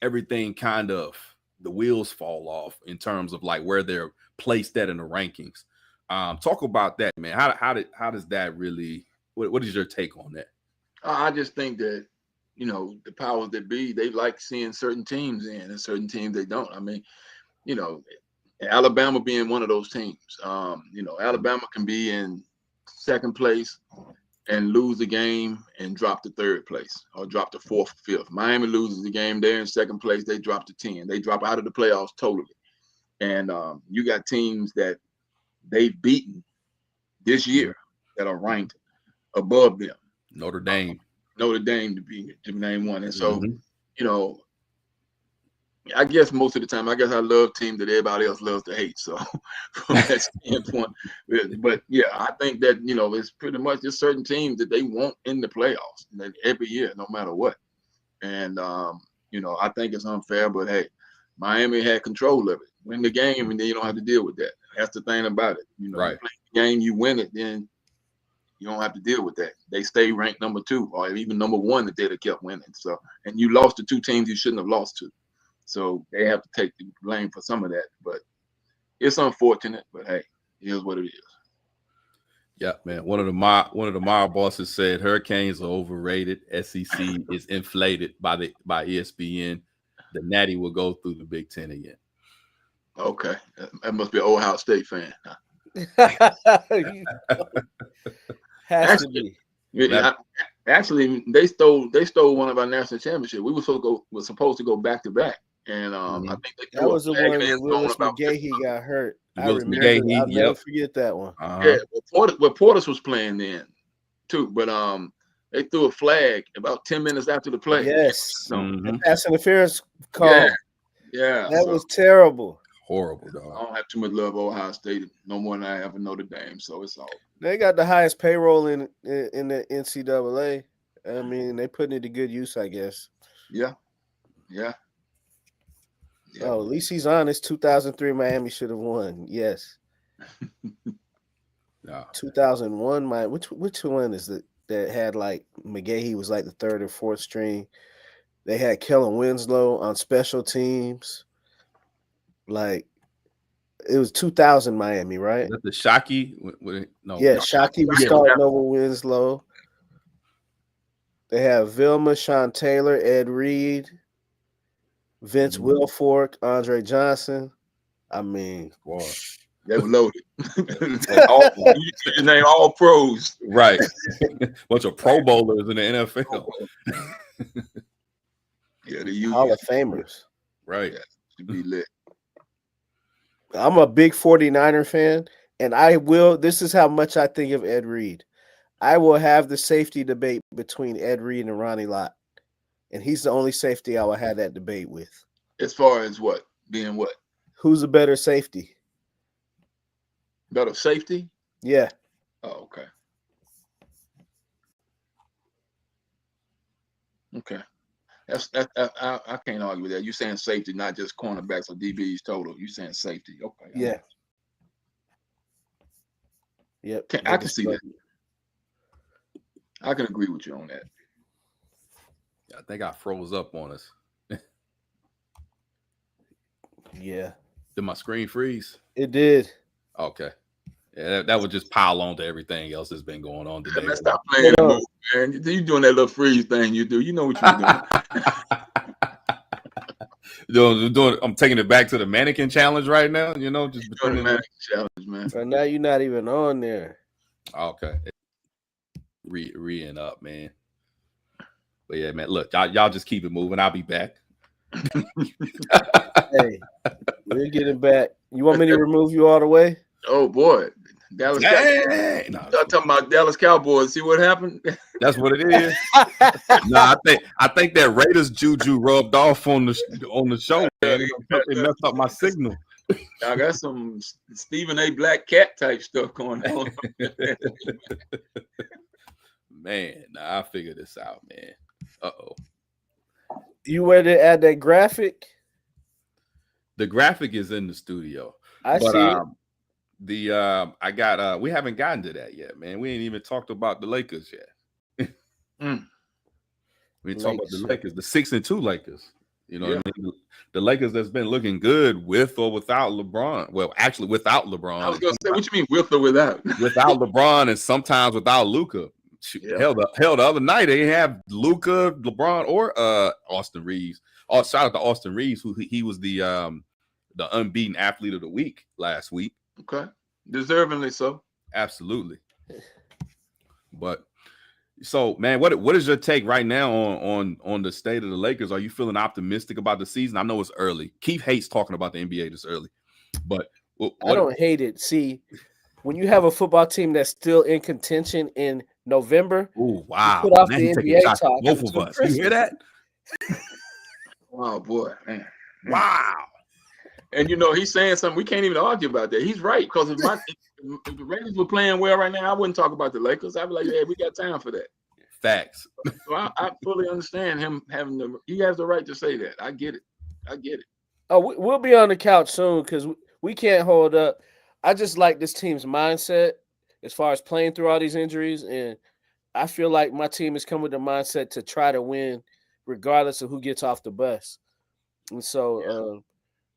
everything kind of, the wheels fall off in terms of like where they're placed at in the rankings. Talk about that, man. How does that really? What is your take on that? I just think that, the powers that be, they like seeing certain teams in and certain teams they don't. I mean, Alabama being one of those teams. Alabama can be in second place and lose the game and drop to third place or drop to fourth, fifth. Miami loses the game. They're in second place. They drop to 10. They drop out of the playoffs totally. And you got teams that they've beaten this year that are ranked above them. Notre Dame to name one. And so, I guess most of the time, I love teams that everybody else loves to hate. So from that standpoint, but yeah, I think that, it's pretty much just certain teams that they want in the playoffs every year, no matter what. And, I think it's unfair, but hey, Miami had control of it. Win the game, and then you don't have to deal with that. That's the thing about it. Right. You play the game, you win it, then you don't have to deal with that. They stay ranked number 2 or even number 1 that they'd have kept winning. So, and you lost to 2 teams you shouldn't have lost to. So they have to take the blame for some of that. But it's unfortunate, but hey, it is what it is. Yeah, man. One of the mob bosses said Hurricanes are overrated. SEC is inflated by ESPN. The Natty will go through the Big Ten again. Okay, that must be an Ohio State fan. Has to be. Actually, they stole one of our national championships. We were supposed to go back to back, and I think that was the one where Willis McGahee got hurt. I remember. I'll never forget that one. Yeah, Portis was playing then too, but they threw a flag about 10 minutes after the play. Yes, pass interference call. Yeah, that was terrible. Horrible, dog. I don't have too much love for Ohio State, no more than I have for Notre Dame, so it's all. They got the highest payroll in the NCAA. I mean, they putting it to good use, I guess. Yeah. Oh, at least he's honest. 2003 Miami should have won. Yes. No. 2001, which one is it that had like McGahee was like the 3rd or 4th string? They had Kellen Winslow on special teams. Like, it was 2000 Miami, right? The Shockey? No. Yeah, Shockey was starting over Winslow. They have Vilma, Sean Taylor, Ed Reed, Vince Wilfork, Andre Johnson. I mean, wow. They were loaded. You name all pros. Right. Bunch of Pro Bowlers in the NFL. Yeah, the Hall of Famers. Right. Yeah, to be lit. I'm a big 49er fan, and this is how much I think of Ed Reed. I will have the safety debate between Ed Reed and Ronnie Lott, and he's the only safety I will have that debate with. As far as what? Being what? Who's a better safety? Better safety? Yeah. Oh, okay. Okay. I can't argue with that. You're saying safety, not just cornerbacks or DBs total. You're saying safety. Okay. Yeah. Yep. I can see that. I can agree with you on that. I think I froze up on us. Yeah. Did my screen freeze? It did. Okay. Yeah, that would just pile on to everything else that's been going on today. Let's stop playing the move, man. You doing that little freeze thing you do. You know what you're doing. I'm taking it back to the mannequin challenge right now. You know, just Doing the between mannequin challenge, man. So now you're not even on there. okay, re up, man. But yeah, man. Look, y'all just keep it moving. I'll be back. Hey, we're getting back. You want me to remove you all the way? Oh boy, Dallas Cowboys. Nah, Start talking about Dallas Cowboys. See what happened? that's what it is. Nah, I think that Raiders juju rubbed off on the show, man. It messed up my signal. I got some Stephen A. Black Cat type stuff going on. Man, nah, I figured this out, man. Uh-oh. You ready to add that graphic? The graphic is in the studio. I see it. We haven't gotten to that yet, man. We ain't even talked about the Lakers yet. We talked about the Lakers, the 6-2 Lakers. You know what I mean? The Lakers that's been looking good with or without LeBron. Well, actually without LeBron. I was gonna say, what you mean with or without? Without LeBron and sometimes without Luka. Yeah. Hell, the other night they didn't have Luka, LeBron, or Austin Reeves. Oh, shout out to Austin Reeves, who he was the unbeaten athlete of the week last week. Okay, deservingly so. Absolutely. But so, man, what is your take right now on the state of the Lakers? Are you feeling optimistic about the season? I know it's early. Keith hates talking about the NBA this early, but I don't hate it. See, when you have a football team that's still in contention in November, oh wow, put off man, the NBA talk. both of us. You hear that? Oh boy, man. Wow. And you know, he's saying something we can't even argue about that. He's right, because if the Raiders were playing well right now, I wouldn't talk about the Lakers. I'd be like, yeah, we got time for that. Facts. So I fully understand him having he has the right to say that. I get it. Oh, we'll be on the couch soon because we can't hold up. I just like this team's mindset as far as playing through all these injuries, and I feel like my team has come with the mindset to try to win regardless of who gets off the bus. And so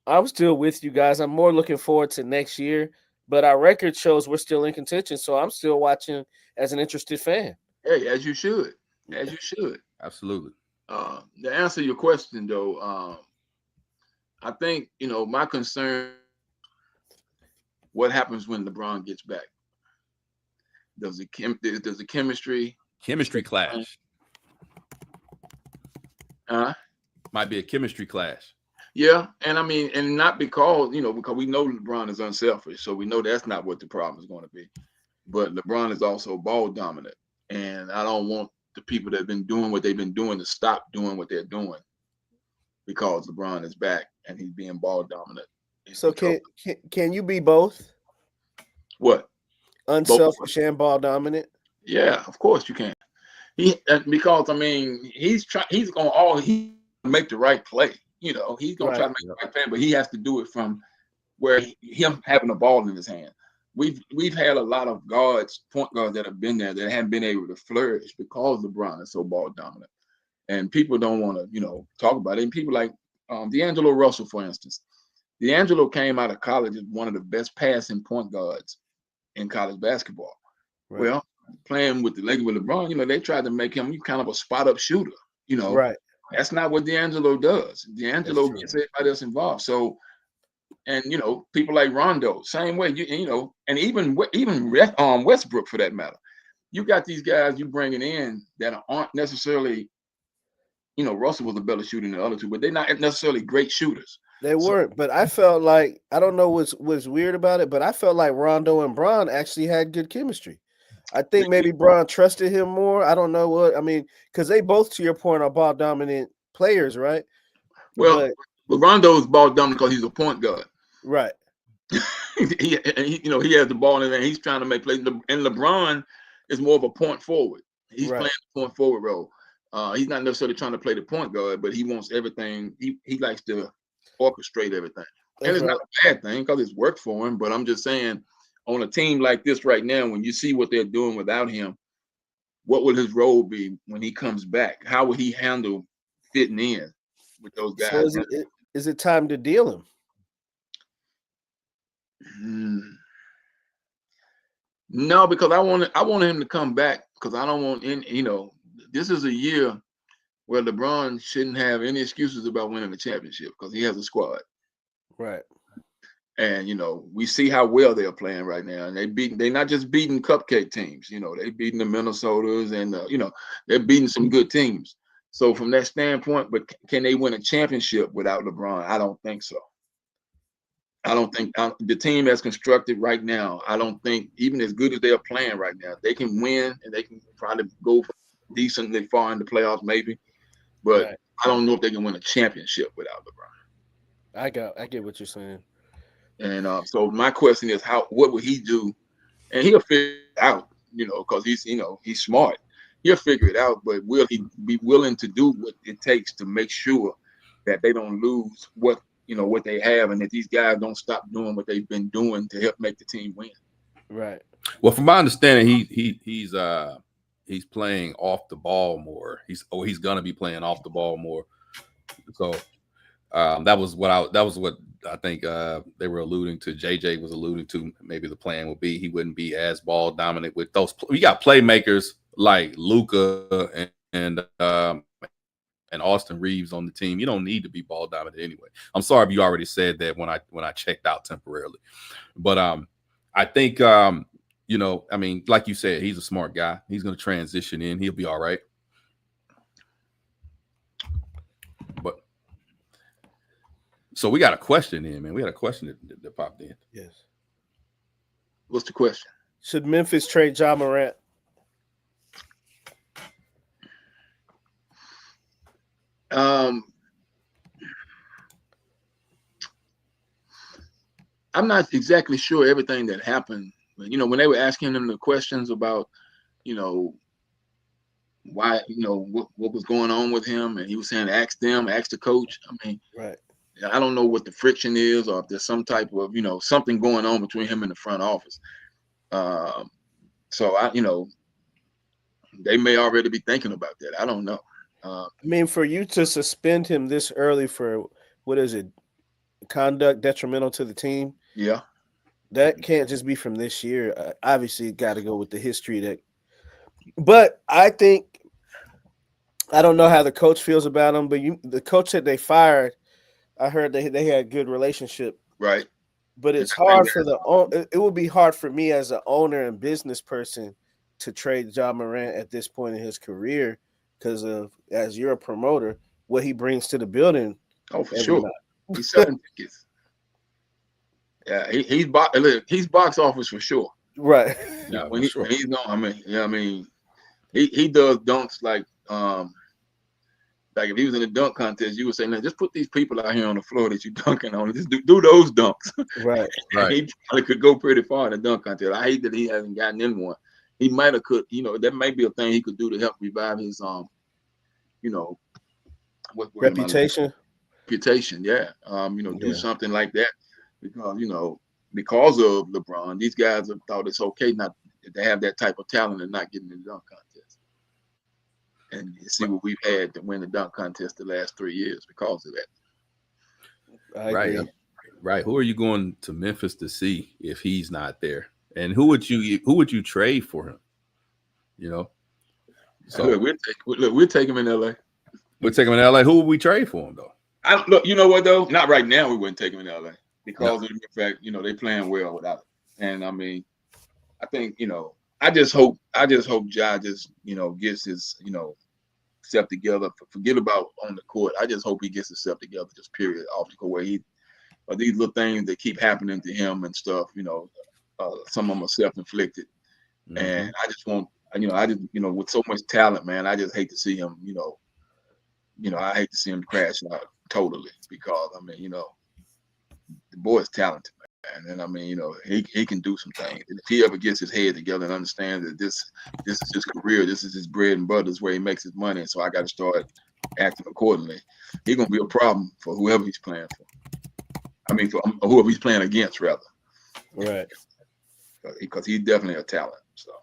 I'm still with you guys. I'm more looking forward to next year, but our record shows we're still in contention, so I'm still watching as an interested fan. Hey, as you should. As you should. Absolutely. To answer your question, though, I think, you know, my concern, what happens when LeBron gets back? Does the chemistry clash? Might be a chemistry clash. Yeah, and I mean, and not because, you know, because we know LeBron is unselfish, so we know that's not what the problem is going to be. But LeBron is also ball dominant, and I don't want the people that have been doing what they've been doing to stop doing what they're doing because LeBron is back and he's being ball dominant. So can you be both? What? Unselfish and ball dominant? Yeah, of course you can. Because I mean, he's gonna make the right play. You know, he's gonna try to make the right play, but he has to do it from where him having the ball in his hand. We've had a lot of point guards that have been there that haven't been able to flourish because LeBron is so ball dominant, and people don't want to, you know, talk about it. And people like D'Angelo Russell, for instance. D'Angelo came out of college as one of the best passing point guards in college basketball. Right. Well, playing with the Lakers with LeBron, you know, they tried to make him kind of a spot up shooter. You know, right? That's not what D'Angelo does. D'Angelo gets everybody else involved. So, and you know, people like Rondo, same way. You know, and even Westbrook for that matter. You got these guys you bringing in that aren't necessarily, you know, Russell was a better shooter than the other two, but they're not necessarily great shooters. They weren't, but I felt like, I don't know what's weird about it, but I felt like Rondo and Bron actually had good chemistry. I think maybe Bron trusted him more. I don't know what, I mean, because they both, to your point, are ball dominant players, right? Well, but Rondo is ball dominant because he's a point guard. Right. he you know, he has the ball in there and he's trying to make plays. And LeBron is more of a point forward. He's playing the point forward role. He's not necessarily trying to play the point guard, but he wants everything. He likes to orchestrate everything. And it's not a bad thing because it's worked for him. But I'm just saying, on a team like this right now, when you see what they're doing without him, what would his role be when he comes back? How would he handle fitting in with those guys? So is it time to deal him? No, because I want him to come back because I don't want, you know, this is a year Well, LeBron shouldn't have any excuses about winning the championship because he has a squad. Right. And we see how well they're playing right now, and they're not just beating cupcake teams. They beating the Minnesotas, and they're beating some good teams. So from that standpoint, but can they win a championship without LeBron? I don't think so. I don't think the team that's constructed right now, I don't think, even as good as they're playing right now, they can win and they can probably go decently far in the playoffs, maybe. But Right. I don't know if they can win a championship without LeBron. I get what you're saying. And so my question is, what would he do? And he'll figure it out, because he's smart. He'll figure it out, but will he be willing to do what it takes to make sure that they don't lose what they have, and that these guys don't stop doing what they've been doing to help make the team win? Right. Well, from my understanding, he's playing off the ball more. He's gonna be playing off the ball more. So that was what I think they were alluding to. JJ was alluding to. Maybe the plan would be he wouldn't be as ball dominant with those. We got playmakers like Luka and Austin Reeves on the team. You don't need to be ball dominant anyway. I'm sorry if you already said that when I checked out temporarily, but I think I mean, like you said, he's a smart guy. He's going to transition in. He'll be all right. But so we got a question in, man. We got a question that popped in. Yes. What's the question? Should Memphis trade Ja Morant? I'm not exactly sure everything that happened. But, when they were asking him the questions about, why, what was going on with him, and he was saying, ask the coach. I mean, right. I don't know what the friction is, or if there's some type of, something going on between him and the front office. So they may already be thinking about that. I don't know. I mean, for you to suspend him this early for, what is it, conduct detrimental to the team? Yeah. That can't just be from this year. Obviously, got to go with the history but I think, I don't know how the coach feels about him, but the coach that they fired, I heard they had a good relationship. Right. But it's hard for it would be hard for me as an owner and business person to trade Ja Morant at this point in his career because of, as you're a promoter, what he brings to the building. Oh, for sure. He's selling tickets. Yeah, he's box office for sure. Right. Yeah, when he's on, he does dunks like if he was in a dunk contest, you would say, "Now just put these people out here on the floor that you dunking on. Just do those dunks." Right. He probably could go pretty far in a dunk contest. I hate that he hasn't gotten in one. He might have could, that might be a thing he could do to help revive his reputation. Reputation, yeah. Do something like that. Because of LeBron, these guys have thought it's okay not to have that type of talent and not getting in the dunk contest. And you see what we've had to win the dunk contest the last 3 years because of that. Right. Who are you going to Memphis to see if he's not there? And who would you trade for him? So we'll take him in LA. We'll take him in LA. Who would we trade for him though? Look, you know what though? Not right now. We wouldn't take him in LA. Because of the fact, they playing well without it. And I mean, I think, I just hope Ja just, gets his, self together. Forget about on the court. I just hope he gets himself together, just period, off the court, where these little things that keep happening to him and stuff, some of them are self-inflicted. Mm-hmm. And I just want, with so much talent, man, I just hate to see him, I hate to see him crash out totally because, the boy is talented, man. And I mean, he can do some things. And if he ever gets his head together and understands that this is his career, this is his bread and butter, is where he makes his money, and so I got to start acting accordingly, he's gonna be a problem for whoever he's playing for. I mean, for whoever he's playing against, rather. Right. Because he's definitely a talent. So.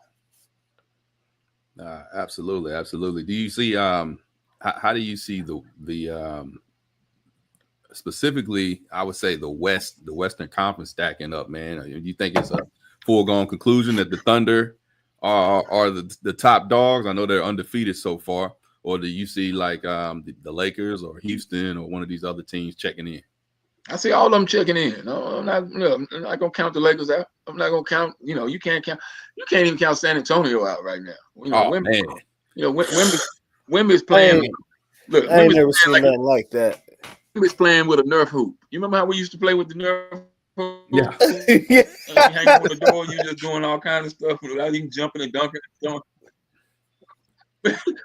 Absolutely. Do you see? How do you see the specifically, I would say the Western Conference stacking up, man? You think it's a foregone conclusion that the Thunder are the top dogs? I know they're undefeated so far, or do you see like the Lakers or Houston or one of these other teams checking in? I see all of them checking in. No, I'm not. I'm not gonna count the Lakers out. I'm not gonna count. You can't count. You can't even count San Antonio out right now. Oh man. Wemby's playing. Look, I ain't never Wemby's seen nothing like that. playing with a Nerf hoop. You remember how we used to play with the Nerf hoop? Yeah. Yeah. And you hang on the door, you just doing all kinds of stuff without even jumping and dunking.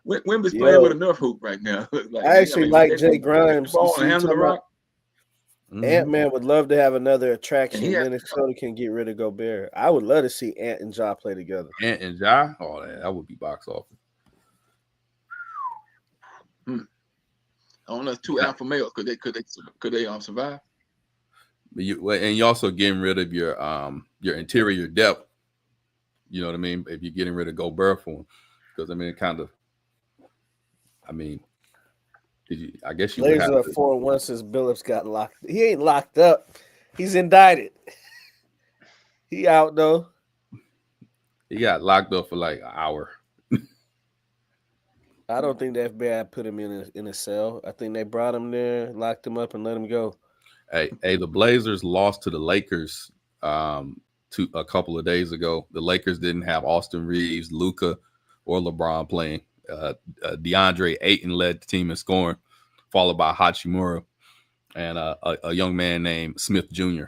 Wemby's playing with a Nerf hoop right now. I actually like Jay Grimes. Ball and handle the rock. Ant-Man would love to have another attraction. Minnesota can get rid of Gobert. I would love to see Ant and Ja play together. Ant and Ja? Oh, that would be box office. I don't know, 2 alpha males. Could they survive? And you're also getting rid of your interior depth. You know what I mean? If you're getting rid of Gobert for him, because I guess you would have to. 4-1 since Billups got locked. He ain't locked up. He's indicted. He out though. He got locked up for like an hour. I don't think the FBI put him in a cell. I think they brought him there, locked him up, and let him go. Hey, the Blazers lost to the Lakers a couple of days ago. The Lakers didn't have Austin Reeves, Luka, or LeBron playing. DeAndre Ayton led the team in scoring, followed by Hachimura and a young man named Smith Jr.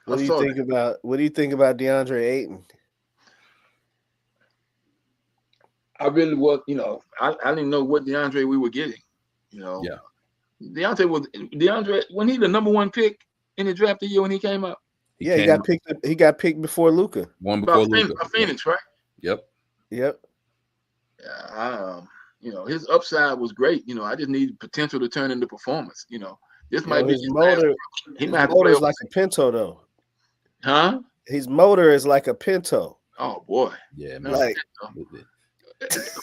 What do you think about DeAndre Ayton? I really was, I didn't know what DeAndre we were getting. Yeah. DeAndre when he the number 1 pick in the draft the year when he came up. He got picked before Luka. One before Luka. Phoenix, right? Yep. Yeah. His upside was great. I just need potential to turn into performance. This might be his motor. His motor is like a Pinto, though. Huh? His motor is like a Pinto. Oh boy. Yeah, man. Like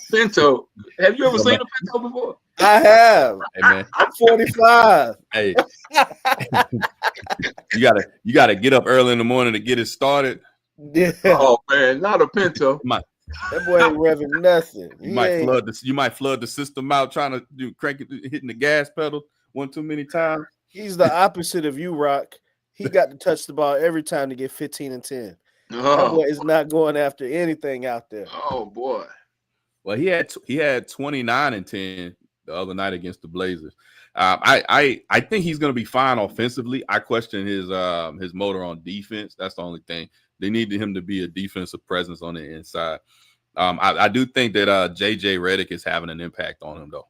Pinto. Have you ever seen a Pinto before? I have. Hey, man. I'm 45. Hey. you gotta get up early in the morning to get it started. Yeah. Oh man, not a Pinto. That boy ain't revving nothing. You might flood the system out trying to hitting the gas pedal one too many times. He's the opposite of you, Rock. He got to touch the ball every time to get 15 and 10. That boy is not going after anything out there. Oh boy. Well, he had 29 and 10 the other night against the Blazers. I think he's going to be fine offensively. I question his motor on defense. That's the only thing. They needed him to be a defensive presence on the inside. I do think that JJ Redick is having an impact on him, though.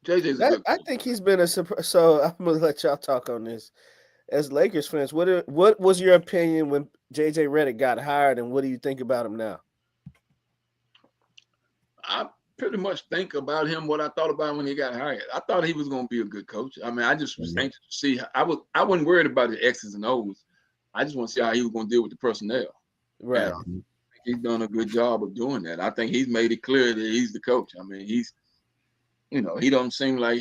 I think he's been a surprise. So I'm gonna let y'all talk on this. As Lakers fans, what was your opinion when JJ Redick got hired, and what do you think about him now? I pretty much think about him what I thought about him when he got hired. I thought he was going to be a good coach. I mean, I just was anxious to see. I wasn't worried about the X's and O's. I just want to see how he was going to deal with the personnel. Right. And he's done a good job of doing that. I think he's made it clear that he's the coach. I mean, he don't seem like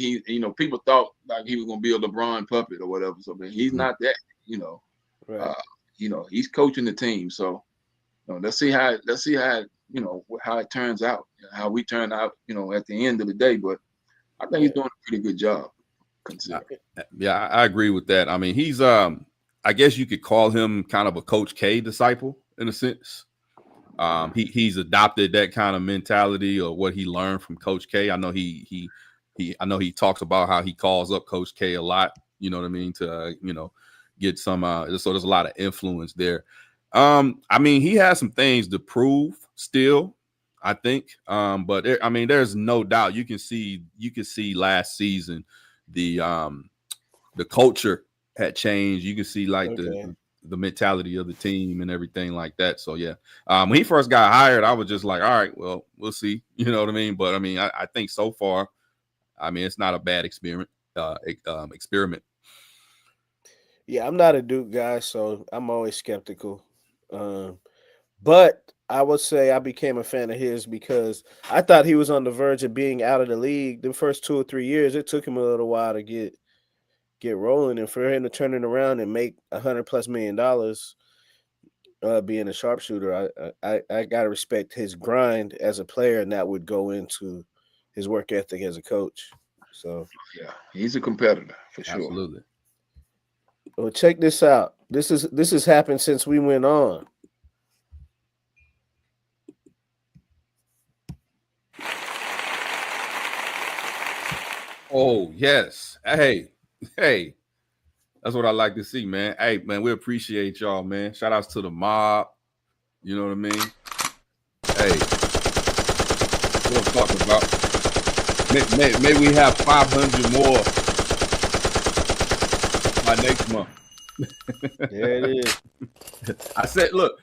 people thought like he was going to be a LeBron puppet or whatever. So, but he's not that. Right. He's coaching the team. So, let's see how it turns out, how we turn out, at the end of the day. But I think he's doing a pretty good job. Yeah, I agree with that. I mean, he's I guess you could call him kind of a Coach K disciple in a sense. He's adopted that kind of mentality or what he learned from Coach K. I know he talks about how he calls up Coach K a lot. You know what I mean? To get some. So there's a lot of influence there. I mean, he has some things to prove still, I think. But there's no doubt you can see last season the culture had changed. You can see like the mentality of the team and everything like that. So yeah, when he first got hired, I was just like, all right, well, we'll see. You know what I mean? But I mean, I think so far, it's not a bad experiment. Yeah, I'm not a Duke guy, so I'm always skeptical. But I would say I became a fan of his because I thought he was on the verge of being out of the league. The first 2 or 3 years, it took him a little while to get rolling, and for him to turn it around and make $100+ million, being a sharpshooter, I gotta respect his grind as a player, and that would go into his work ethic as a coach. So, Yeah, he's a competitor for sure. Absolutely. well, check this out. This has happened since we went on. Oh, yes. Hey, that's what I like to see, man. Hey, man, we appreciate y'all, man. Shout outs to the mob. You know what I mean? Hey, what I'm talking about. May we have 500 more by next month. There it is. I said, look,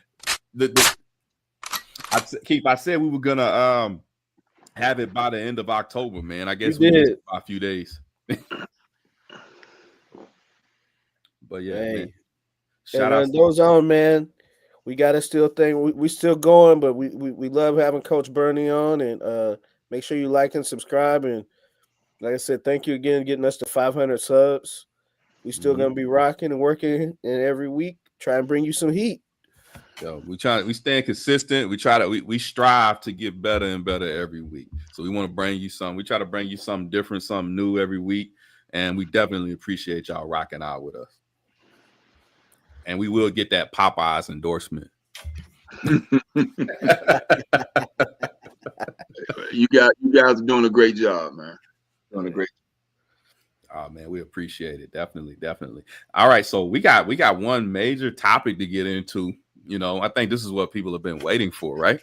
Keith, I said we were gonna have it by the end of October, man. I guess we did by a few days. But yeah, hey, man. Shout out those on, man. We got to still think we still going, but we love having Coach Burney on, and make sure you like and subscribe. And like I said, thank you again getting us to 500 subs. We still gonna be rocking and working, and every week try and bring you some heat. Yo, we staying consistent. We strive to get better and better every week. So we want to bring you something. We try to bring you something different, something new every week, and we definitely appreciate y'all rocking out with us. And we will get that Popeyes endorsement. You guys are doing a great job, man. Doing a great job. Oh man, we appreciate it. Definitely. All right, so we got one major topic to get into. You know, I think this is what people have been waiting for, right?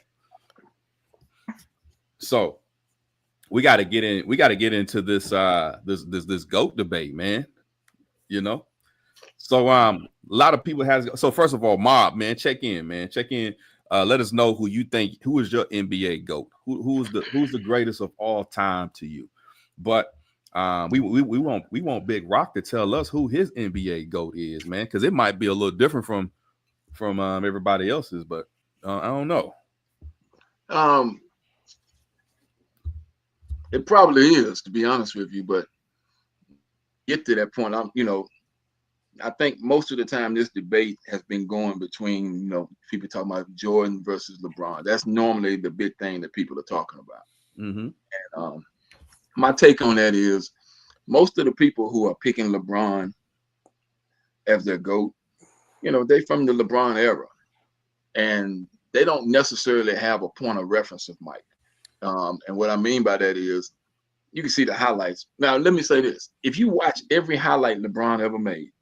So we got to get into this this GOAT debate, man. You know, so a lot of people so first of all, mob, man, check in. Let us know who you think, who is your NBA GOAT, who's the greatest of all time to you. But we want Big Rock to tell us who his NBA GOAT is, man, because it might be a little different from everybody else's, but I don't know. It probably is, to be honest with you, but get to that point. I think most of the time this debate has been going between, people talking about Jordan versus LeBron. That's normally the big thing that people are talking about. Mm-hmm. And my take on that is most of the people who are picking LeBron as their GOAT, they from the LeBron era, and they don't necessarily have a point of reference of Mike. And what I mean by that is you can see the highlights. Now, let me say this. If you watch every highlight LeBron ever made,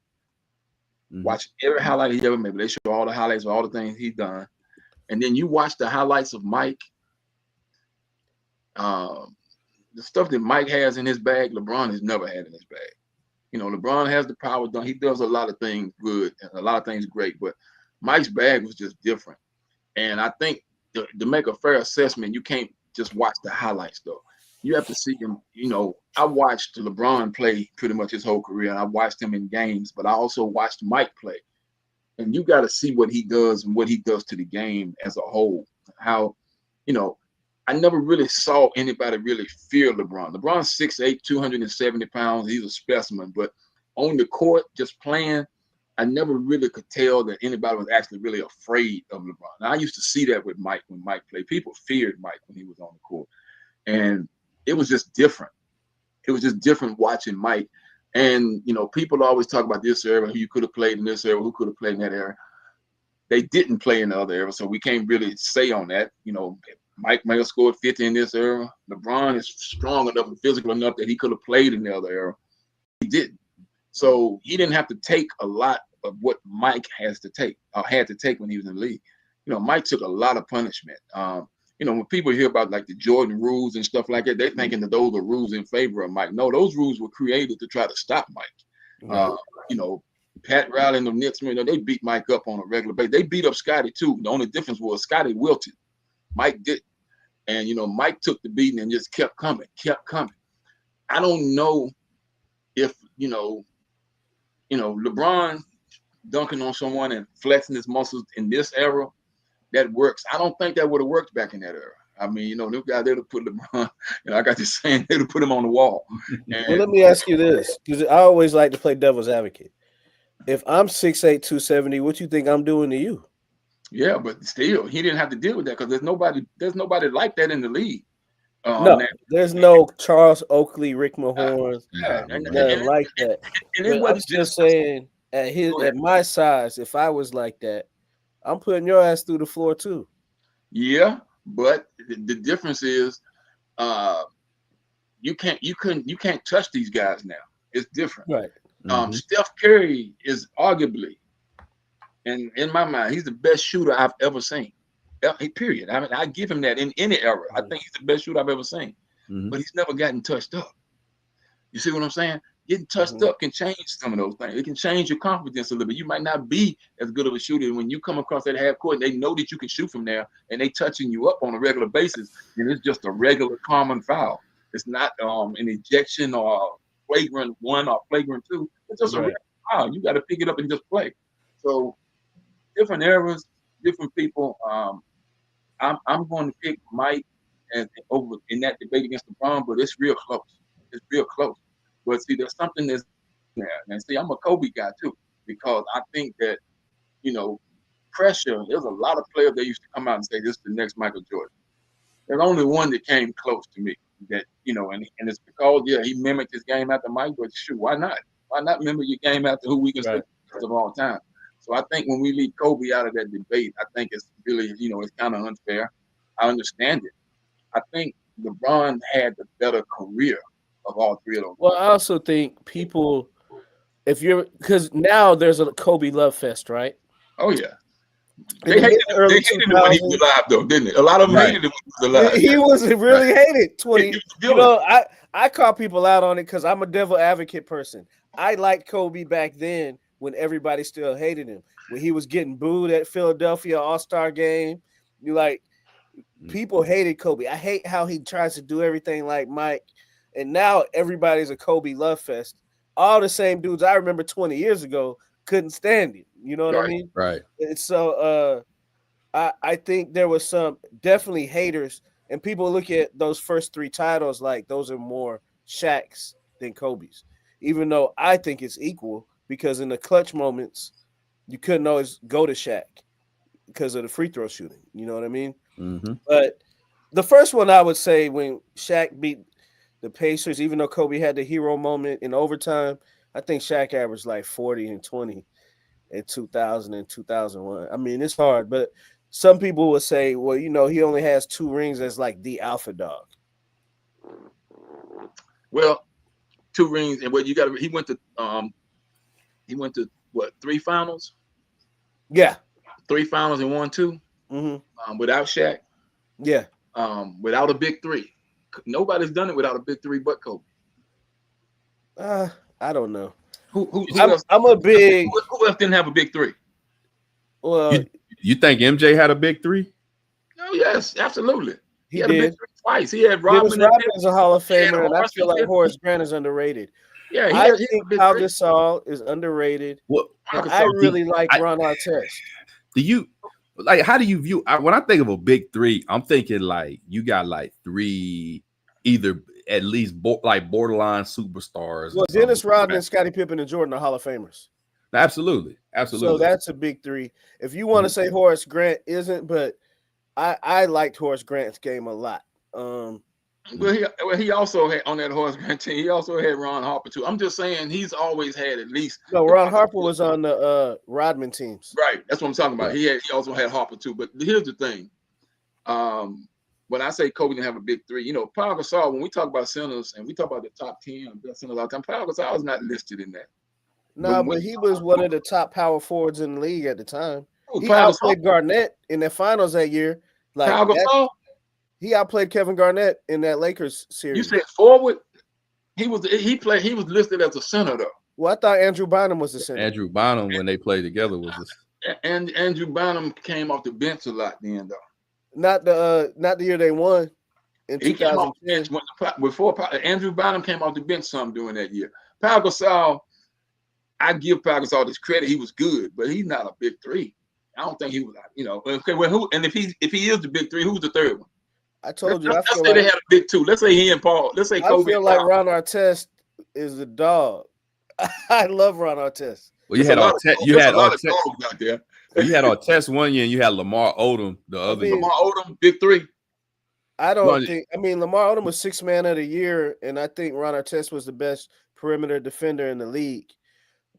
watch every highlight he ever made, they show all the highlights of all the things he's done, and then you watch the highlights of Mike, the stuff that Mike has in his bag, LeBron has never had in his bag. LeBron has the power done. He does a lot of things good and a lot of things great, but Mike's bag was just different. And I think to make a fair assessment, you can't just watch the highlights, though. You have to see him. I watched LeBron play pretty much his whole career, and I watched him in games, but I also watched Mike play. And you got to see what he does and what he does to the game as a whole. How, I never really saw anybody really fear LeBron. LeBron's 6'8", 270 pounds. He's a specimen. But on the court, just playing, I never really could tell that anybody was actually really afraid of LeBron. Now, I used to see that with Mike when Mike played. People feared Mike when he was on the court. And it was just different. It was just different watching Mike. And, people always talk about this era, who you could have played in this era, who could have played in that era. They didn't play in the other era, so we can't really say on that. Mike may have scored 50 in this era. LeBron is strong enough and physical enough that he could have played in the other era. He didn't. So he didn't have to take a lot of what Mike had to take when he was in the league. Mike took a lot of punishment. When people hear about like the Jordan rules and stuff like that, they're thinking that those are rules in favor of Mike. No, those rules were created to try to stop Mike. Pat Riley and the Knicks, they beat Mike up on a regular basis. They beat up Scotty too. The only difference was Scotty wilted. Mike didn't. And, Mike took the beating and just kept coming. I don't know if, LeBron dunking on someone and flexing his muscles in this era, that works. I don't think that would have worked back in that era. I mean, them guys, they'd have put LeBron, I got this saying, they'd have put him on the wall. And, well, let me ask you this, because I always like to play devil's advocate. If I'm 6'8", 270, what you think I'm doing to you? Yeah, but still, he didn't have to deal with that because there's nobody like that in the league. No, Now, there's no Charles Oakley, Rick Mahorn, yeah, Nah, nothing like that. and it But I'm wasn't just just. saying, Go ahead. at my size, if I was like that, I'm putting your ass through the floor too. Yeah, but the difference is, uh, you can't touch these guys now. It's different. Right. Mhm. Steph Curry is arguably, and in my mind, he's the best shooter I've ever seen. Period. I mean, I give him that in any era. I think he's the best shooter I've ever seen. Mhm. But he's never gotten touched up. You see what I'm saying? Getting touched up can change some of those things. It can change your confidence a little bit. You might not be as good of a shooter when you come across that half court and they know that you can shoot from there and they touching you up on a regular basis, and it's just a regular common foul. It's not an ejection or flagrant one or flagrant two. It's just a Right. regular foul. You got to pick it up and just play. So different eras, different people. I'm going to pick Mike over in that debate against LeBron, but it's real close. It's real close. But see, there's something that's there. And see, I'm a Kobe guy too, because I think that, you know, pressure, there's a lot of players that used to come out and say, this is the next Michael Jordan. There's only one that came close to me that, and it's because, yeah, he mimicked his game after Mike, but shoot, why not? Why not mimic your game after who we consider the best of all time? So I think when we leave Kobe out of that debate, I think it's really, it's kind of unfair. I understand it. I think LeBron had the better career of all three of those. Well, I also think people, because now there's a Kobe love fest, right? Oh yeah, In they the hated early him when he was 2000s, alive, though, didn't they? A lot of them Right. hated him when he was alive. he was really hated. 20. He was You villain. know, I call people out on it because I'm a devil advocate person. I liked Kobe back then when everybody still hated him. When he was getting booed at Philadelphia All-Star game, people hated Kobe. I hate how he tries to do everything like Mike. And now everybody's a Kobe love fest. All the same dudes I remember 20 years ago couldn't stand him. You know what I Right. mean? Right. And so I think there was some definitely haters, and people look at those first three titles like those are more Shaq's than Kobe's. Even though I think it's equal, because in the clutch moments, you couldn't always go to Shaq because of the free throw shooting. You know what I mean? Mm-hmm. But the first one I would say when Shaq beat the Pacers, even though Kobe had the hero moment in overtime, I think Shaq averaged like 40 and 20 in 2000 and 2001. I mean, it's hard, but some people would say, well, he only has 2 rings as like the alpha dog. Well, 2 rings, and he went to what, 3 finals? Yeah. 3 finals and won 2. Mm-hmm. Without Shaq. Yeah. Without a big 3. Nobody's done it without a big 3 but Kobe. I don't know. Who else? I'm a big. Who else didn't have a big 3? Well, You think MJ had a big 3? Oh yes, absolutely. he had a did. big 3 twice. He had Rodman. Dennis Rodman is a Hall of Famer, and I Horace feel like Grant. Horace Grant is underrated. Yeah, I he think had a big Pau 3. Gasol is underrated. What? And I really like Ron Artest. Do you like? How do you view? When I think of a big 3, I'm thinking like you got like 3, either at least like borderline superstars. Well, Dennis Rodman, Scottie Pippen, and Jordan are Hall of Famers. Absolutely. So that's a big 3. If you want to say Horace Grant isn't, but I liked Horace Grant's game a lot. Well, he also had on that Horace Grant team. He also had Ron Harper too. I'm just saying he's always had at least. No, Ron Harper was on the Rodman teams. Right, that's what I'm talking about. Right. He also had Harper too. But here's the thing. When I say Kobe didn't have a big 3, Pau Gasol. When we talk about centers and we talk about the top 10 best centers all the time, Pau Gasol is not listed in that. No, but he was one of the top power forwards in the league at the time. He Pau outplayed Garnett in the finals that year. Like Pau Gasol? He outplayed Kevin Garnett in that Lakers series. You said forward? He was listed as a center though. Well, I thought Andrew Bynum was the center. Andrew Bynum, when they played together, was this. And Andrew Bynum came off the bench a lot then though. Not the year they won in He came off the 2010. bench before Andrew Bynum came off the bench some during that year. Pau Gasol, I give Pau Gasol this credit. He was good, but he's not a big 3. I don't think he was. Okay, well, who? And if he is the big 3, who's the third one? I told you. Let's say they had a big 2. Let's say he and Paul. Let's say Kobe. I feel like Ron Artest is the dog. I love Ron Artest. Well, you had Artest. You had Artest out there. Well, you had Artest one year, and you had Lamar Odom the other year. Lamar Odom, big three. I don't think. I mean, Lamar Odom was 6th man of the year, and I think Ron Artest was the best perimeter defender in the league.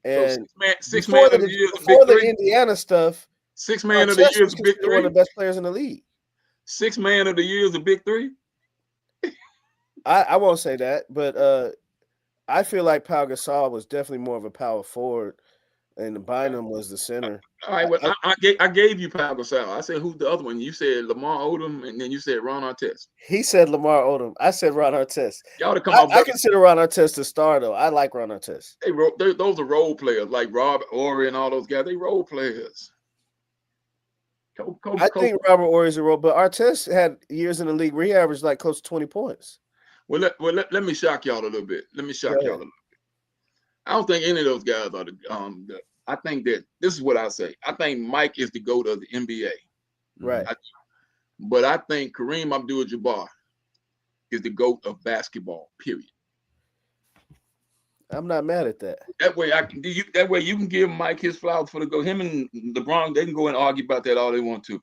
And so six man of the year, before the Indiana stuff, 6th man of the year is a big three. One of the best players in the league. 6th man of the year is a big three. I won't say that, but I feel like Pau Gasol was definitely more of a power forward, and Bynum was the center. All right, well, I gave you Pau Gasol. I said, who's the other one? You said Lamar Odom, and then you said Ron Artest. He said Lamar Odom. I said Ron Artest. Y'all to come off. I consider Ron Artest a star, though. I like Ron Artest. Those are role players, like Robert Horry and all those guys. They role players. I think Robert Horry's a role, but Artest had years in the league where he averaged like close to 20 points. Well, let me shock y'all a little bit. I don't think any of those guys are the. I think that this is what I say. I think Mike is the GOAT of the NBA. Right. But I think Kareem Abdul-Jabbar is the GOAT of basketball, period. I'm not mad at that. That way you can give Mike his flowers for the GOAT. Him and LeBron, they can go and argue about that all they want to.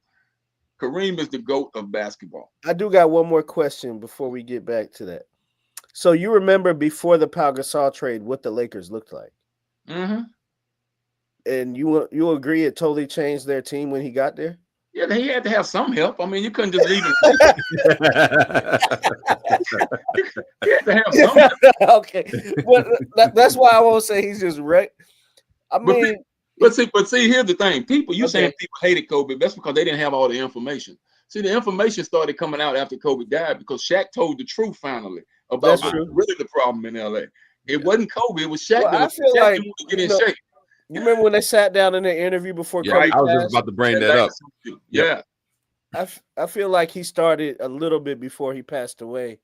Kareem is the GOAT of basketball. I do got one more question before we get back to that. So you remember before the Pau Gasol trade what the Lakers looked like? Mm-hmm. And you agree it totally changed their team when he got there? Yeah, he had to have some help. I mean, you couldn't just leave him. He had to have some help. Okay. Well, that's why I won't say he's just wrecked. I mean, but see, here's the thing. Saying people hated Kobe. That's because they didn't have all the information. See, the information started coming out after Kobe died because Shaq told the truth finally about really the problem in LA. It wasn't Kobe, it was Shaq. Well, I feel like to get in shape. You remember when they sat down in the interview before Kobe I was just about to bring that up. Yeah. I feel like he started a little bit before he passed away.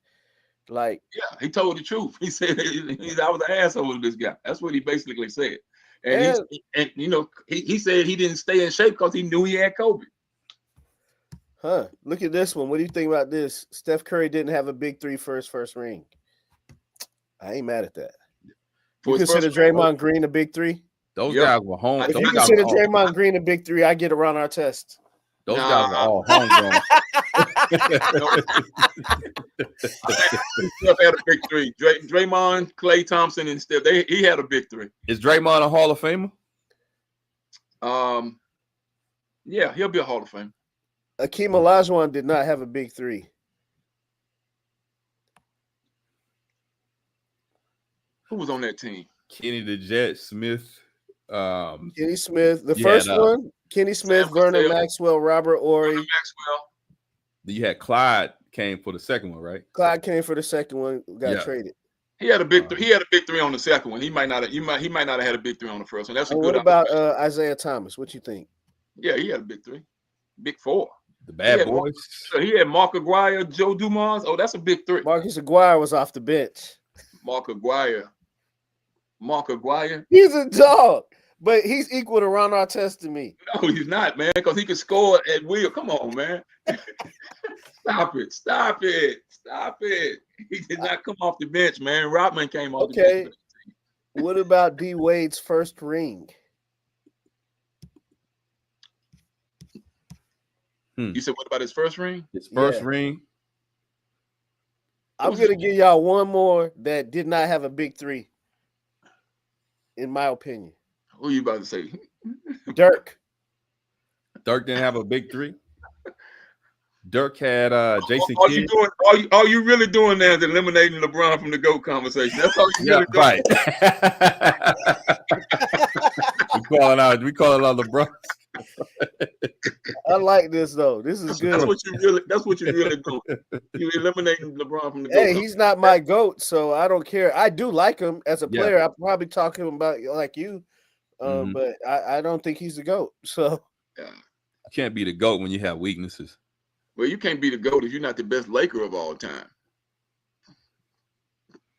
Like, yeah, he told the truth. He said I was an asshole to this guy. That's what he basically said. And he said he didn't stay in shape because he knew he had Kobe. Huh. Look at this one. What do you think about this? Steph Curry didn't have a big three for his first ring. I ain't mad at that. You consider Draymond Green a big three? Those guys were home. If you consider Draymond Green a big three, I get around our test. Those guys were all homegrown. Steph had a big three. Draymond, Klay Thompson, and Steph. He had a big three. Is Draymond a Hall of Famer? Yeah, he'll be a Hall of Famer. Akeem Olajuwon did not have a big three. Who was on that team? Kenny the Jet Smith. Kenny Smith. The first one, Kenny Smith, Vernon Maxwell, Robert Horry. Maxwell. You had Clyde came for the second one, right? Clyde came for the second one, got traded. He had a big three. He had a big three on the second one. He might not have had a big three on the first one. That's a good. What about Isaiah Thomas? What you think? Yeah, he had a big three. Big four. The bad boys. He had Mark Aguirre, Joe Dumars. Oh, that's a big three. Marcus Aguirre was off the bench. Mark Aguirre. He's a dog, but he's equal to Ron Artest to me. No, he's not, man, because he can score at will. Come on, man. Stop it. He did not come off the bench, man. Rodman came off the bench. What about D Wade's first ring? You said what about his first ring? His first ring. I'm going to give y'all one more that did not have a big three, in my opinion. Who are you about to say? Dirk. Dirk didn't have a big three? Dirk had Jason Kidd. All you really doing now is eliminating LeBron from the GOAT conversation. That's all you really doing. Right. we calling out LeBron. I like this though. This is good. That's what you really do. You eliminating LeBron from the GOAT. Hey, he's not my GOAT, so I don't care. I do like him as a player. I probably talk to him about like you, but I don't think he's the GOAT. So you can't be the GOAT when you have weaknesses. Well, you can't be the GOAT if you're not the best Laker of all time.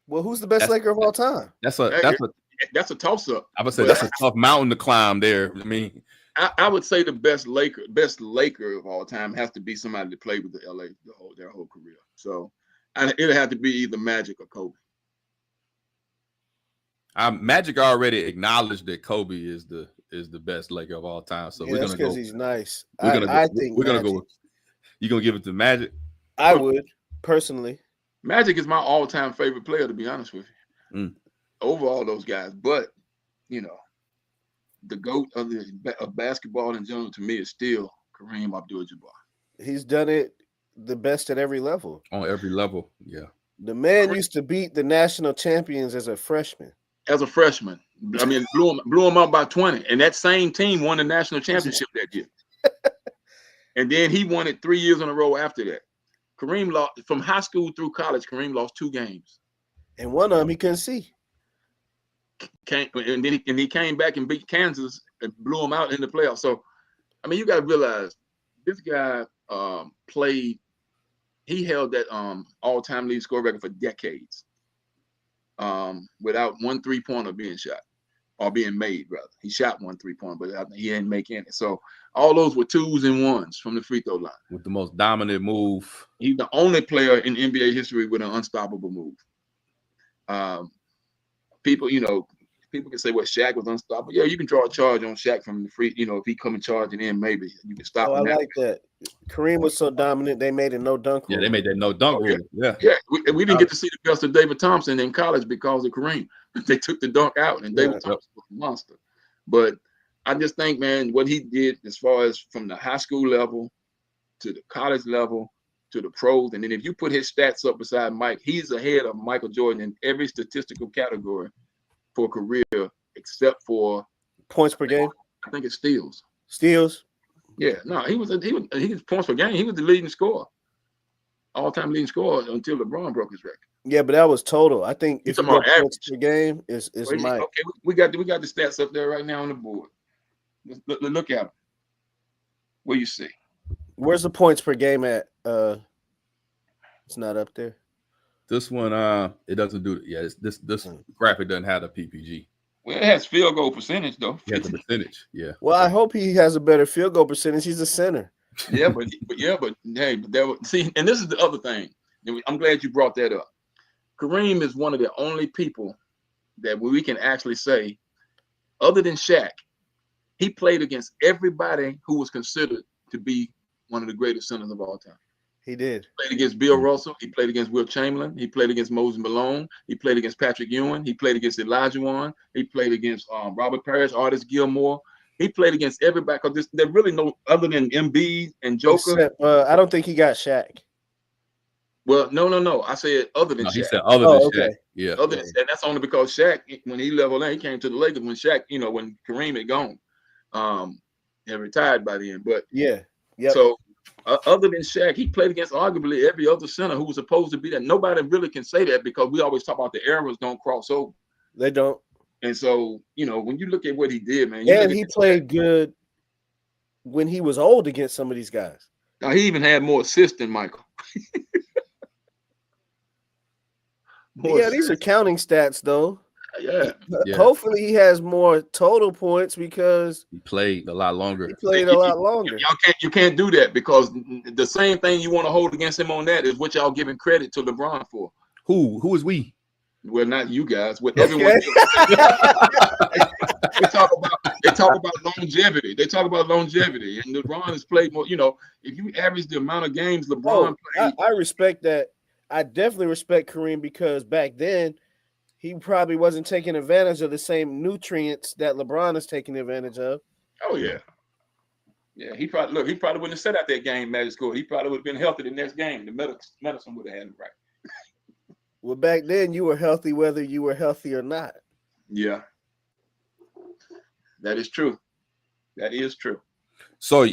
Well, who's the best Laker of all time? That's a toss-up. I would say that's a tough mountain to climb there. I mean, I would say the best Laker of all time has to be somebody that played with the LA their whole career. So it'll have to be either Magic or Kobe. Magic already acknowledged that Kobe is the is the best Laker of all time. So Yeah, we're that's gonna because go. he's nice. I think we're gonna go. Magic. You gonna give it to Magic? I would personally. Magic is my all-time favorite player, to be honest with you. Mm. Over all those guys, but the GOAT of basketball in general to me is still Kareem Abdul-Jabbar. He's done it the best at every level. On every level, yeah. The man used to beat the national champions as a freshman. As a freshman, I mean, blew him up by 20, and that same team won the national championship that year. And then he won it 3 years in a row after that. Kareem lost from high school through college. Kareem lost 2 games, and one of them he couldn't see. And then he came back and beat Kansas and blew them out in the playoffs. So, I mean, you got to realize this guy played. He held that all-time lead score record for decades, without one 3-pointer being shot or being made. Rather, he shot one 3-pointer, but he didn't make any. So all those were 2s and 1s from the free throw line. With the most dominant move. He's the only player in NBA history with an unstoppable move. People can say, well, Shaq was unstoppable. Yeah, you can draw a charge on Shaq from the free, if he come and charge and then maybe you can stop him. I like that. Kareem was so dominant, they made a no dunk rule. Yeah, they made that no dunk rule. Yeah. Yeah, we didn't get to see the best of David Thompson in college because of Kareem. They took the dunk out, and David Thompson was a monster. But I just think, man, what he did as far as from the high school level to the college level to the pros, and then if you put his stats up beside Mike, he's ahead of Michael Jordan in every statistical category for career except for points per game. I think it's steals. Steals. Yeah, no, he was points per game. He was the leading scorer, all-time leading scorer until LeBron broke his record. Yeah, but that was total. I think if you go points per game, is Mike. Okay, we got the stats up there right now on the board. Look at them. What do you see? Where's the points per game at? It's not up there. This one, it doesn't do it. Yeah, this graphic doesn't have the PPG. Well, it has field goal percentage though. Yeah, the percentage. Yeah. Well, I hope he has a better field goal percentage. He's a center. Yeah, but see, and this is the other thing. I'm glad you brought that up. Kareem is one of the only people that we can actually say, other than Shaq, he played against everybody who was considered to be one of the greatest centers of all time. He did. He played against Bill Russell. He played against Wilt Chamberlain. He played against Moses Malone. He played against Patrick Ewing. He played against Elijah Wan. He played against Robert Parrish, Artis Gilmore. He played against everybody because there's really no other than Embiid and Joker. Except, I don't think he got Shaq. Well, no. I said other than Shaq. He said other than Shaq. Yeah. Other than, and that's only because Shaq, when he leveled in, he came to the Lakers when Shaq, when Kareem had gone, and retired by then. But yeah. So other than Shaq, he played against arguably every other center who was supposed to be that. Nobody really can say that because we always talk about the eras don't cross over. They don't. And so, when you look at what he did, man. And he played good when he was old against some of these guys. Now, he even had more assists than Michael. These are counting stats, though. Yeah. Hopefully he has more total points because he played a lot longer. You can't do that because the same thing you want to hold against him on that is what y'all giving credit to LeBron for. Who is we? Well, not you guys. With everyone. They talk about longevity. They talk about longevity, and LeBron has played more. If you average the amount of games LeBron played, I respect that. I definitely respect Kareem because back then he probably wasn't taking advantage of the same nutrients that LeBron is taking advantage of. Oh yeah. Yeah, he probably wouldn't have set out that game Magic scored. He probably would have been healthy the next game. The medicine would have had him right. Well, back then you were healthy whether you were healthy or not. Yeah. That is true. That is true. So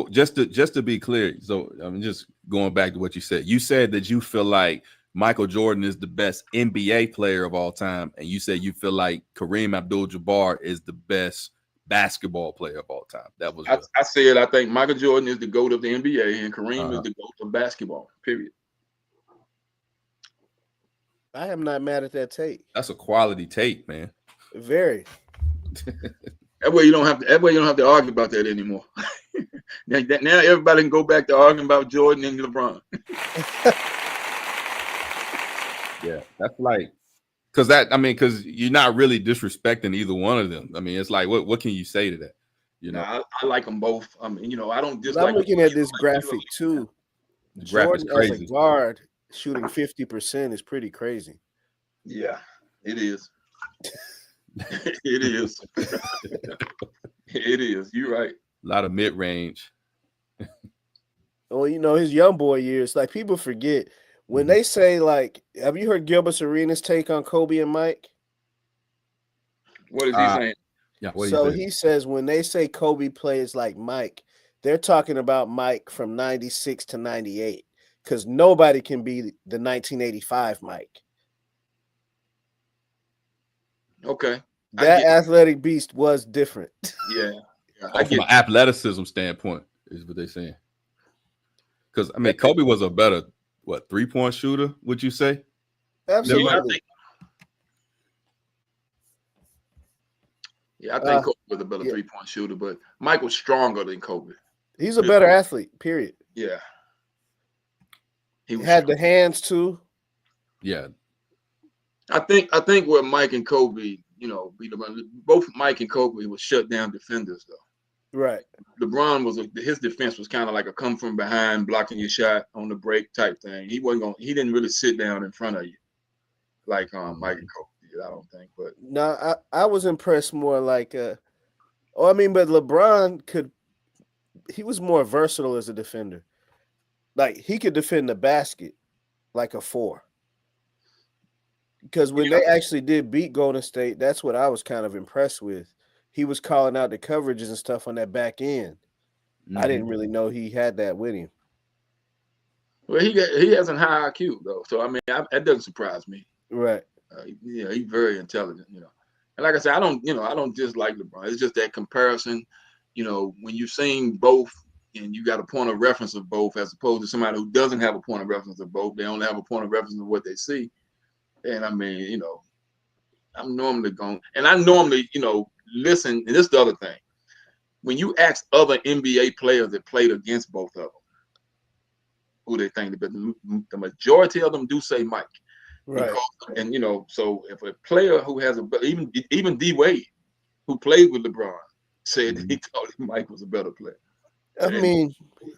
just to be clear, so I'm just going back to what you said. You said that you feel like Michael Jordan is the best NBA player of all time, and you said you feel like Kareem Abdul-Jabbar is the best basketball player of all time. That was I said I think Michael Jordan is the GOAT of the NBA and Kareem is the GOAT of basketball. Period. I am not mad at that take. That's a quality take, man. Very. That way you don't have to argue about that anymore. now everybody can go back to arguing about Jordan and LeBron. Yeah, that's like because you're not really disrespecting either one of them. I mean, it's like, what can you say to that? You know, I like them both. I mean, I don't But dislike. I'm looking at this graphic too. the graphic's Jordan as a crazy. guard shooting 50% is pretty crazy. Yeah, it is. It is. It is. You're right. A lot of mid range. Well, his young boy years, like people forget when they say, like, have you heard Gilbert Arenas' take on Kobe and Mike? What is he saying? Yeah. What So do you he says when they say Kobe plays like Mike, they're talking about Mike from 96 to 98 because nobody can be the 1985 Mike. Okay. That athletic beast was different. Yeah. from an athleticism standpoint, is what they're saying. Because I mean, Kobe was a better 3-point shooter. Would you say? Absolutely. I think Kobe was a better 3-point shooter, but Mike was stronger than Kobe. He's a better athlete. Period. Yeah. He had the hands too. Yeah. I think where Mike and Kobe, both Mike and Kobe was shut down defenders though. Right. LeBron his defense was kind of like a come from behind, blocking your shot on the break type thing. He didn't really sit down in front of you like Mike and Kobe did, I don't think. But no, I was impressed more like but LeBron he was more versatile as a defender. Like he could defend the basket like a 4. Because when they actually did beat Golden State, that's what I was kind of impressed with. He was calling out the coverages and stuff on that back end. Mm-hmm. I didn't really know he had that with him. Well, he has a high IQ though, so I mean that doesn't surprise me. Right. He's very intelligent. And like I said, I don't dislike LeBron. It's just that comparison. When you're seeing both and you got a point of reference of both, as opposed to somebody who doesn't have a point of reference of both, they only have a point of reference of what they see. And I mean, I'm normally going, and I normally, listen. And this is the other thing. When you ask other NBA players that played against both of them, who they think, the majority of them do say Mike. Right. Because, so if a player who has even D Wade, who played with LeBron, said he thought Mike was a better player. I mean,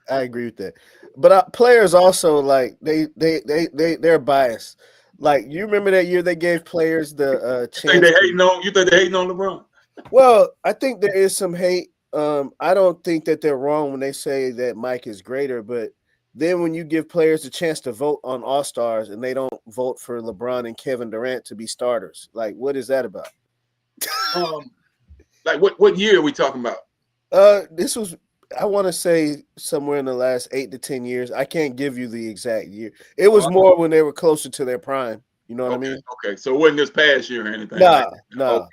I agree with that. But players also like they're biased. Like you remember that year they gave players the chance. You think they hating on LeBron? Well, I think there is some hate. I don't think that they're wrong when they say that Mike is greater, but then when you give players a chance to vote on All-Stars and they don't vote for LeBron and Kevin Durant to be starters, like what is that about? Like what year are we talking about? This was, I want to say, somewhere in the last 8 to 10 years. I can't give you the exact year. It was more when they were closer to their prime. You know what I mean? Okay, so it wasn't this past year or anything. No. Okay.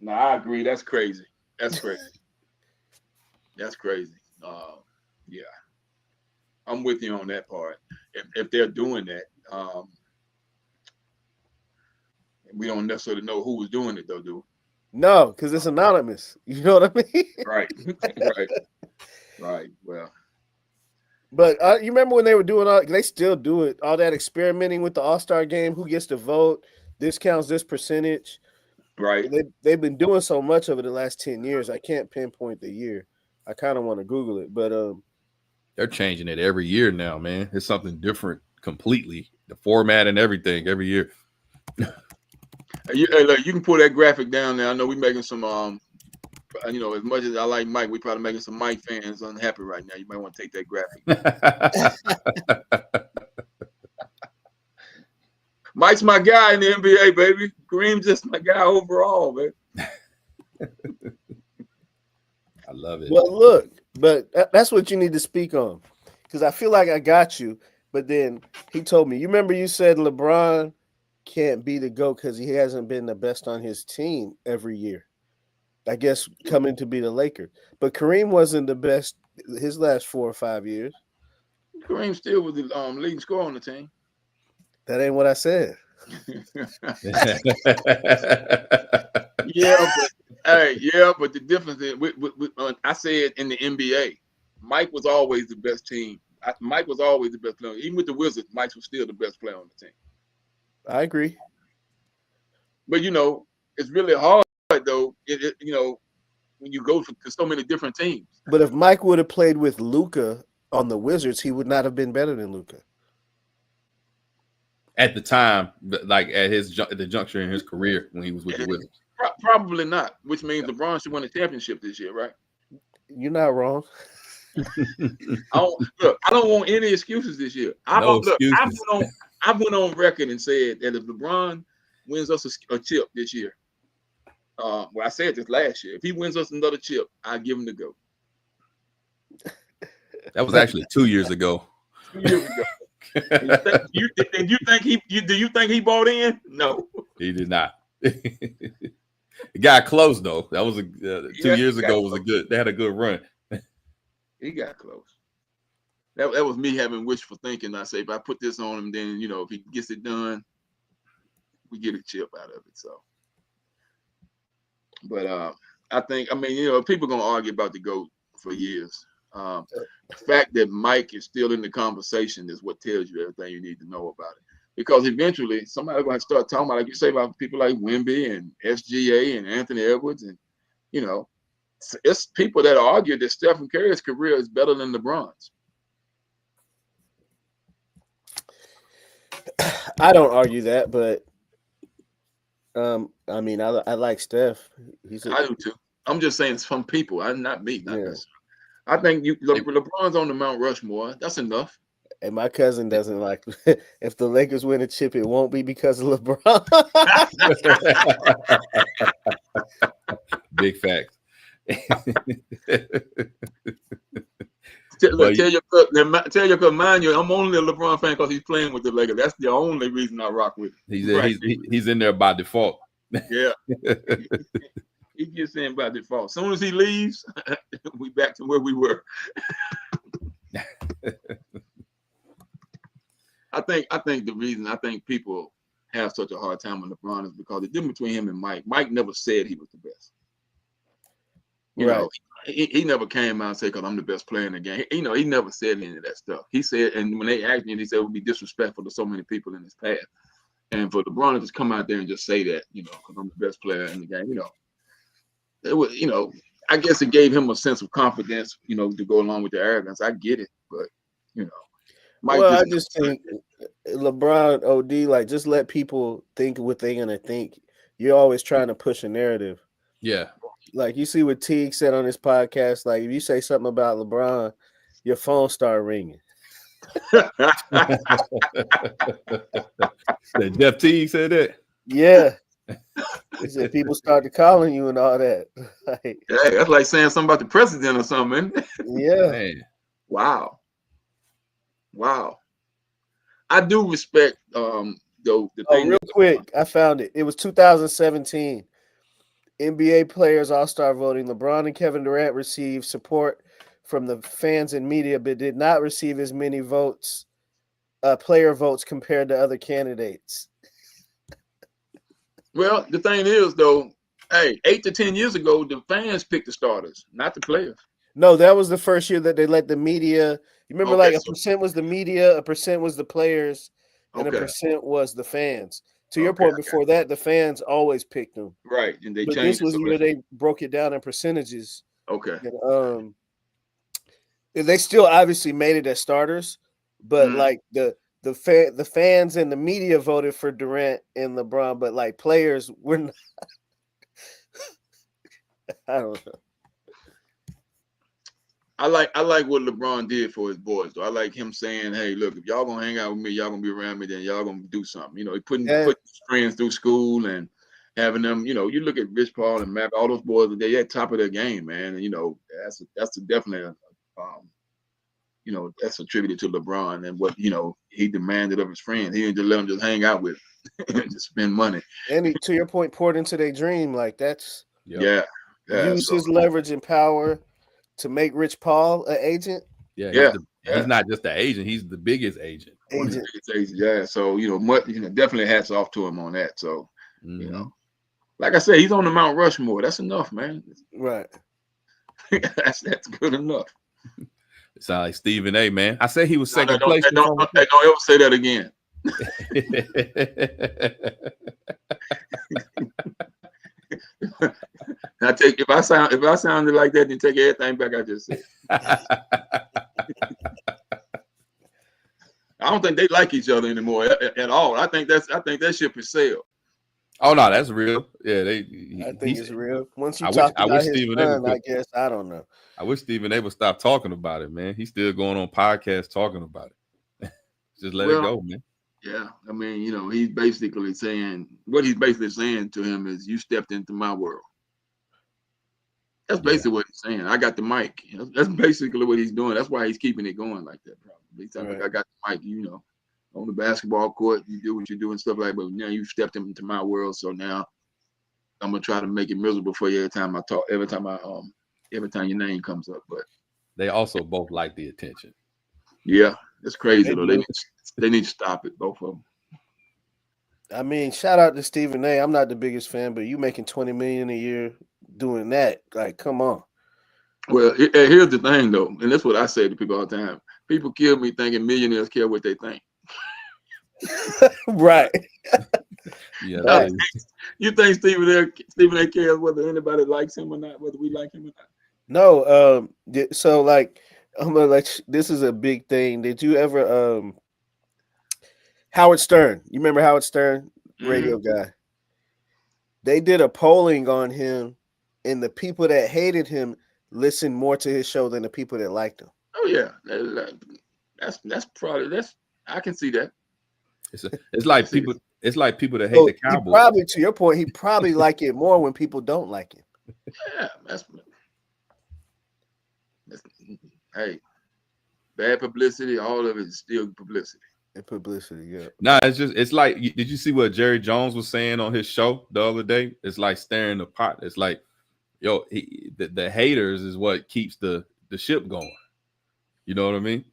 No, I agree. That's crazy. That's crazy. That's crazy. Yeah, I'm with you on that part. If they're doing that, we don't necessarily know who was doing it though, do we? No, because it's anonymous. You know what I mean? Right. Right. Well, but you remember when they were doing they still do it, all that experimenting with the All-Star game, who gets to vote, this counts this percentage. Right. They've been doing so much of it the last 10 years. I can't pinpoint the year. I kind of want to Google it, but they're changing it every year now, man. It's something different completely. The format and everything every year. You can pull that graphic down there. I know we're making some as much as I like Mike, we're probably making some Mike fans unhappy right now. You might want to take that graphic. Mike's my guy in the NBA, baby. Kareem's just my guy overall, man. I love it. Well, look, but that's what you need to speak on, because I feel like I got you. But then he told me, you remember you said LeBron can't be the GOAT because he hasn't been the best on his team every year. I guess coming to be the Lakers. But Kareem wasn't the best his last 4 or 5 years. Kareem still was the leading scorer on the team. That ain't what I said. But the difference is, I said in the NBA, Mike was always the best team. Mike was always the best player. Even with the Wizards, Mike was still the best player on the team. I agree. But it's really hard though. When you go to so many different teams. But if Mike would have played with Luka on the Wizards, he would not have been better than Luka. At the time, like at the juncture in his career when he was with the Wizards. Probably not, which means LeBron should win a championship this year, right? You're not wrong. I don't want any excuses this year. I went on record and said that if LeBron wins us a chip this year, I said this last year, if he wins us another chip, I give him the go. That was actually 2 years ago. 2 years ago. Do you think he bought in? No, he did not. It got close though. That was 2 years ago. Was they had a good run. He got close. That was me having wishful thinking. I say if I put this on him, then if he gets it done, we get a chip out of it. So, but I think people gonna argue about the GOAT for years. The fact that Mike is still in the conversation is what tells you everything you need to know about it. Because eventually somebody's going to start talking about, like you say, about people like Wemby and SGA and Anthony Edwards. And, it's people that argue that Stephen Curry's career is better than LeBron's. I don't argue that, but I like Steph. I do too. I'm just saying some people, not me. I think LeBron's on the Mount Rushmore. That's enough. And my cousin doesn't like if the Lakers win a chip, it won't be because of LeBron. Big fact. Tell your cousin, mind you, I'm only a LeBron fan because he's playing with the Lakers. That's the only reason I rock with him. He's in there by default. Yeah. He gets in by default. As soon as he leaves, we back to where we were. I think the reason I think people have such a hard time with LeBron is because the difference between him and Mike never said he was the best. He never came out and said, because I'm the best player in the game. He never said any of that stuff. He said, and when they asked him, he said it would be disrespectful to so many people in his past. And for LeBron to just come out there and just say that, because I'm the best player in the game, it was, I guess it gave him a sense of confidence, to go along with the arrogance. I get it, but Mike. Well, I just think LeBron OD, just let people think what they're gonna think. You're always trying to push a narrative. Yeah. Like you see what Teague said on his podcast. Like if you say something about LeBron, your phone start ringing. Jeff Teague said that. Yeah. He said people started calling you and all that. Hey, that's like saying something about the president or something. Yeah. Man. Wow. I do respect the thing. Real quick, I found it. It was 2017. NBA Players All-Star voting. LeBron and Kevin Durant received support from the fans and media, but did not receive as many votes, player votes compared to other candidates. Well, the thing is, though, 8 to 10 years ago, the fans picked the starters, not the players. No, that was the first year that they let the media. You remember, a percent was the media, a percent was the players, and a percent was the fans. To your point, before that, the fans always picked them. Right, and they but changed. This was where they broke it down in percentages. Okay. And, they still obviously made it as starters, but the fans and the media voted for Durant and LeBron, but players were not. I don't know. I like what LeBron did for his boys, though. I like him saying, "Hey, look, if y'all gonna hang out with me, y'all gonna be around me, then y'all gonna do something." He putting his friends through school and having them. You look at Rich Paul and Mac, all those boys, they at top of their game, man. And that's definitely that's attributed to LeBron and what he demanded of his friends. He didn't just let them just hang out with him and just spend money. And he, to your point, poured into their dream. That's use his leverage and power to make Rich Paul an agent. He's not just the agent; he's the biggest agent. Yeah. So definitely hats off to him on that. So like I said, he's on the Mount Rushmore. That's enough, man. Right. that's good enough. It sounds like Stephen A. Man, I said he was second place. Don't ever say that again. If I sounded like that, then take everything back I just said. I don't think they like each other anymore at all. I think that ship is sailed. Oh no, that's real. Yeah, I think it's real. Once you I talk wish about his Stephen son, A. I guess I don't know. I wish Stephen A. would stop talking about it, man. He's still going on podcasts talking about it. Just let it go, man. Yeah, I mean, he's basically saying to him is, you stepped into my world. That's basically what he's saying. I got the mic. That's basically what he's doing. That's why he's keeping it going like that. Probably. He's telling me, I got the mic. On the basketball court, you do what you do and stuff like that. But now you stepped into my world, so now I'm gonna try to make it miserable for you every time I talk. Every time your name comes up. But they also both like the attention. Yeah, it's crazy though. They need to stop it, both of them. I mean, shout out to Stephen A. I'm not the biggest fan, but you making $20 million a year doing that? Like, come on. Well, here's the thing though, and that's what I say to people all the time. People kill me thinking millionaires care what they think. Right. Yeah. Right. You think Stephen A. cares whether anybody likes him or not, whether we like him or not? No. So like, I'm gonna this is a big thing. Did you ever Howard Stern? You remember Howard Stern, radio guy? They did a polling on him, and the people that hated him listened more to his show than the people that liked him. Oh yeah, that's probably I can see that. It's like people that hate the Cowboys. Probably, to your point, he probably like it more when people don't like him. Yeah, that's hey, bad publicity. All of it is still publicity. And publicity, yeah. Nah, it's like, did you see what Jerry Jones was saying on his show the other day? It's like stirring the pot. It's like, yo, the haters is what keeps the ship going. You know what I mean?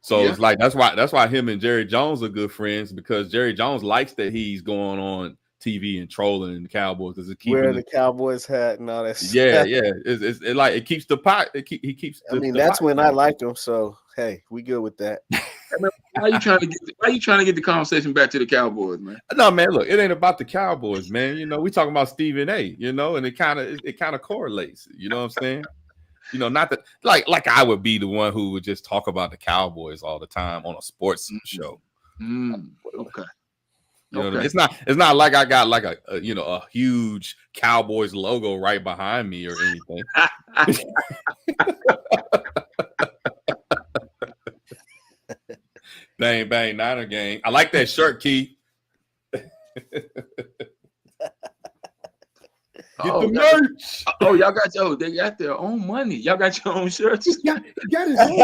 So it's like that's why him and Jerry Jones are good friends, because Jerry Jones likes that he's going on TV and trolling the Cowboys because it keeps wearing the Cowboys hat and all that stuff. Yeah. It's like it keeps the pot. He keeps. That's when I like him. So hey, we good with that. Why you trying to get the conversation back to the Cowboys, man? No, man. Look, it ain't about the Cowboys, man. We talking about Stephen A. And it kind of correlates. You know what I'm saying? Not that like I would be the one who would just talk about the Cowboys all the time on a sports show. Okay. It's not like I got like a huge Cowboys logo right behind me or anything. Bang bang Niner gang. I like that shirt, Keith. Get the merch. Y'all got they got their own money. Y'all got your own shirts. Got his own.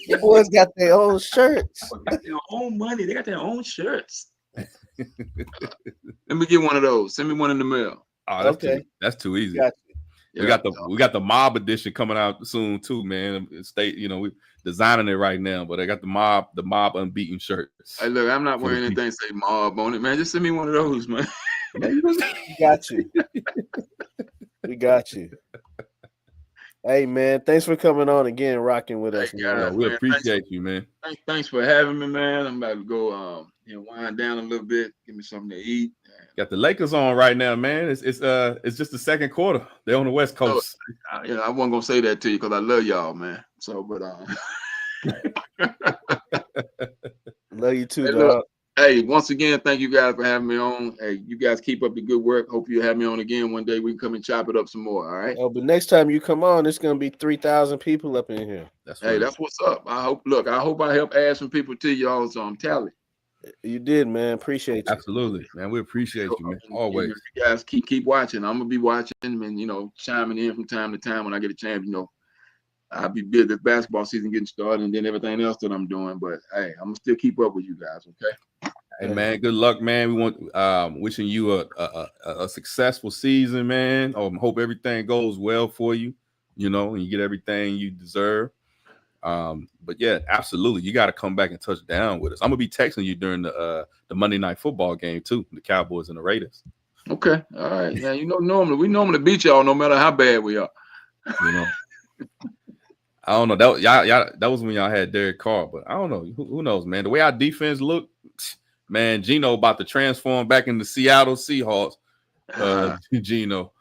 The boys got their own shirts. Got their own money. They got their own shirts. Let me get one of those. Send me one in the mail. Oh, that's too easy. We got the mob edition coming out soon too, man. We designing it right now, but I got the mob unbeaten shirts. Hey, look, I'm not wearing anything say mob on it, man. Just send me one of those, man. We got you. We got you. Hey, man, thanks for coming on again, rocking with us. Guys, we appreciate you, man. Thanks for having me, man. I'm about to go wind down a little bit, give me something to eat. Got the Lakers on right now, man. It's just the second quarter. They're on the West Coast. I wasn't gonna say that to you because I love y'all, man. So, but love you too, hey, dog. Look, hey, once again, thank you guys for having me on. Hey, you guys keep up the good work. Hope you have me on again one day. We can come and chop it up some more. All right. Oh, but next time you come on, it's gonna be 3,000 people up in here. That's what's up. I hope I help add some people to y'all's talent. You did, man. Appreciate you. Absolutely, man. We appreciate you, man. Always. You guys keep watching. I'm gonna be watching and chiming in from time to time when I get a chance. I'll be busy this basketball season getting started and then everything else that I'm doing. But hey, I'm gonna still keep up with you guys. Okay. Hey man, good luck, man. We want wishing you a successful season, man. Hope everything goes well for you. And you get everything you deserve. But yeah, absolutely, you got to come back and touch down with us. I'm gonna be texting you during the Monday Night Football game too, the Cowboys and the Raiders. Okay, all right. Now we normally beat y'all no matter how bad we are. I don't know. That was when y'all had Derek Carr, but I don't know. Who knows, man? The way our defense looked, Man, Geno about to transform back into Seattle Seahawks. Geno.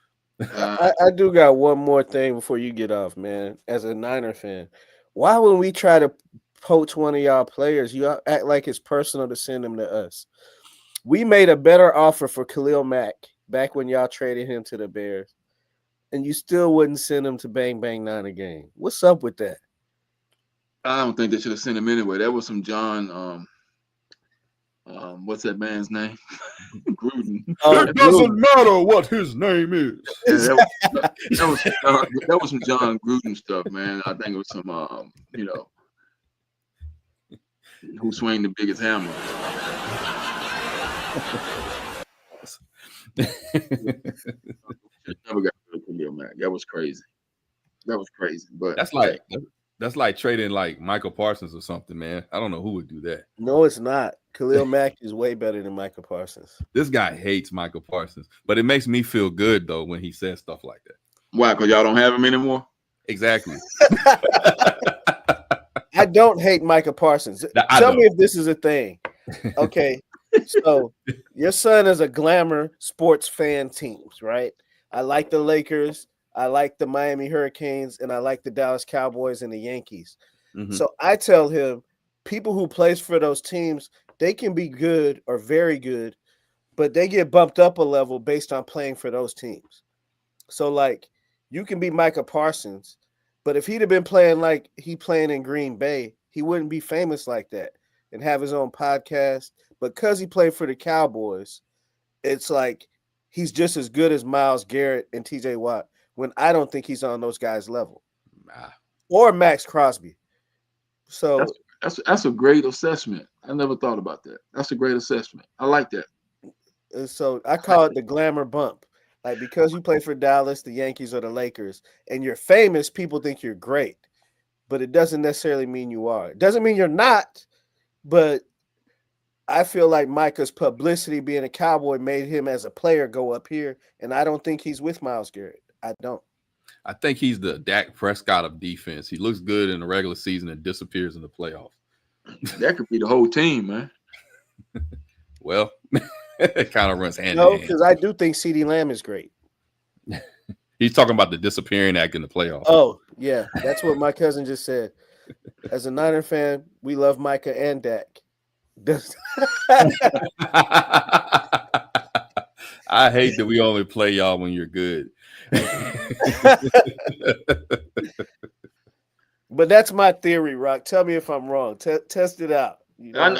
I do got one more thing before you get off, man. As a Niner fan, why when we try to poach one of y'all players, you act like it's personal to send them to us? We made a better offer for Khalil Mack back when y'all traded him to the Bears, and you still wouldn't send him to Bang Bang Niner game. What's up with that? I don't think they should have sent him anyway. That was some John. What's that man's name? Gruden. It doesn't matter what his name is. Yeah, that was some John Gruden stuff, man. I think it was some, who swing the biggest hammer. Never got rid of Khalil Mack. That was crazy. But that's like trading like Michael Parsons or something, man. I don't know who would do that. No, it's not. Khalil Mack is way better than Michael Parsons. This guy hates Michael Parsons, but it makes me feel good though when he says stuff like that. Why? Because y'all don't have him anymore? Exactly. I don't hate Michael Parsons. Tell me if this is a thing. Okay. So your son is a glamour sports fan teams, right? I like the Lakers, I like the Miami Hurricanes, and I like the Dallas Cowboys and the Yankees. Mm-hmm. So I tell him people who plays for those teams, they can be good or very good, but they get bumped up a level based on playing for those teams. So like you can be Michael Parsons, but if he'd have been playing like he playing in Green Bay, he wouldn't be famous like that and have his own podcast. But because he played for the Cowboys, it's like he's just as good as Myles Garrett and TJ Watt when I don't think he's on those guys' level. Or Max Crosby. So that's a great assessment. I never thought about that. That's a great assessment. I like that. And so I call it the glamour bump. Like because you play for Dallas, the Yankees, or the Lakers, and you're famous, people think you're great. But it doesn't necessarily mean you are. It doesn't mean you're not, but I feel like Micah's publicity being a Cowboy made him as a player go up here, and I don't think he's with Myles Garrett. I don't. I think he's the Dak Prescott of defense. He looks good in the regular season and disappears in the playoffs. That could be the whole team, man. Well, it kind of runs hand in hand. No, because I do think CeeDee Lamb is great. He's talking about the disappearing act in the playoffs. Oh, yeah. That's what my cousin just said. As a Niner fan, we love Micah and Dak. I hate that we only play y'all when you're good. But that's my theory, Rock. Tell me if I'm wrong. Test it out. You know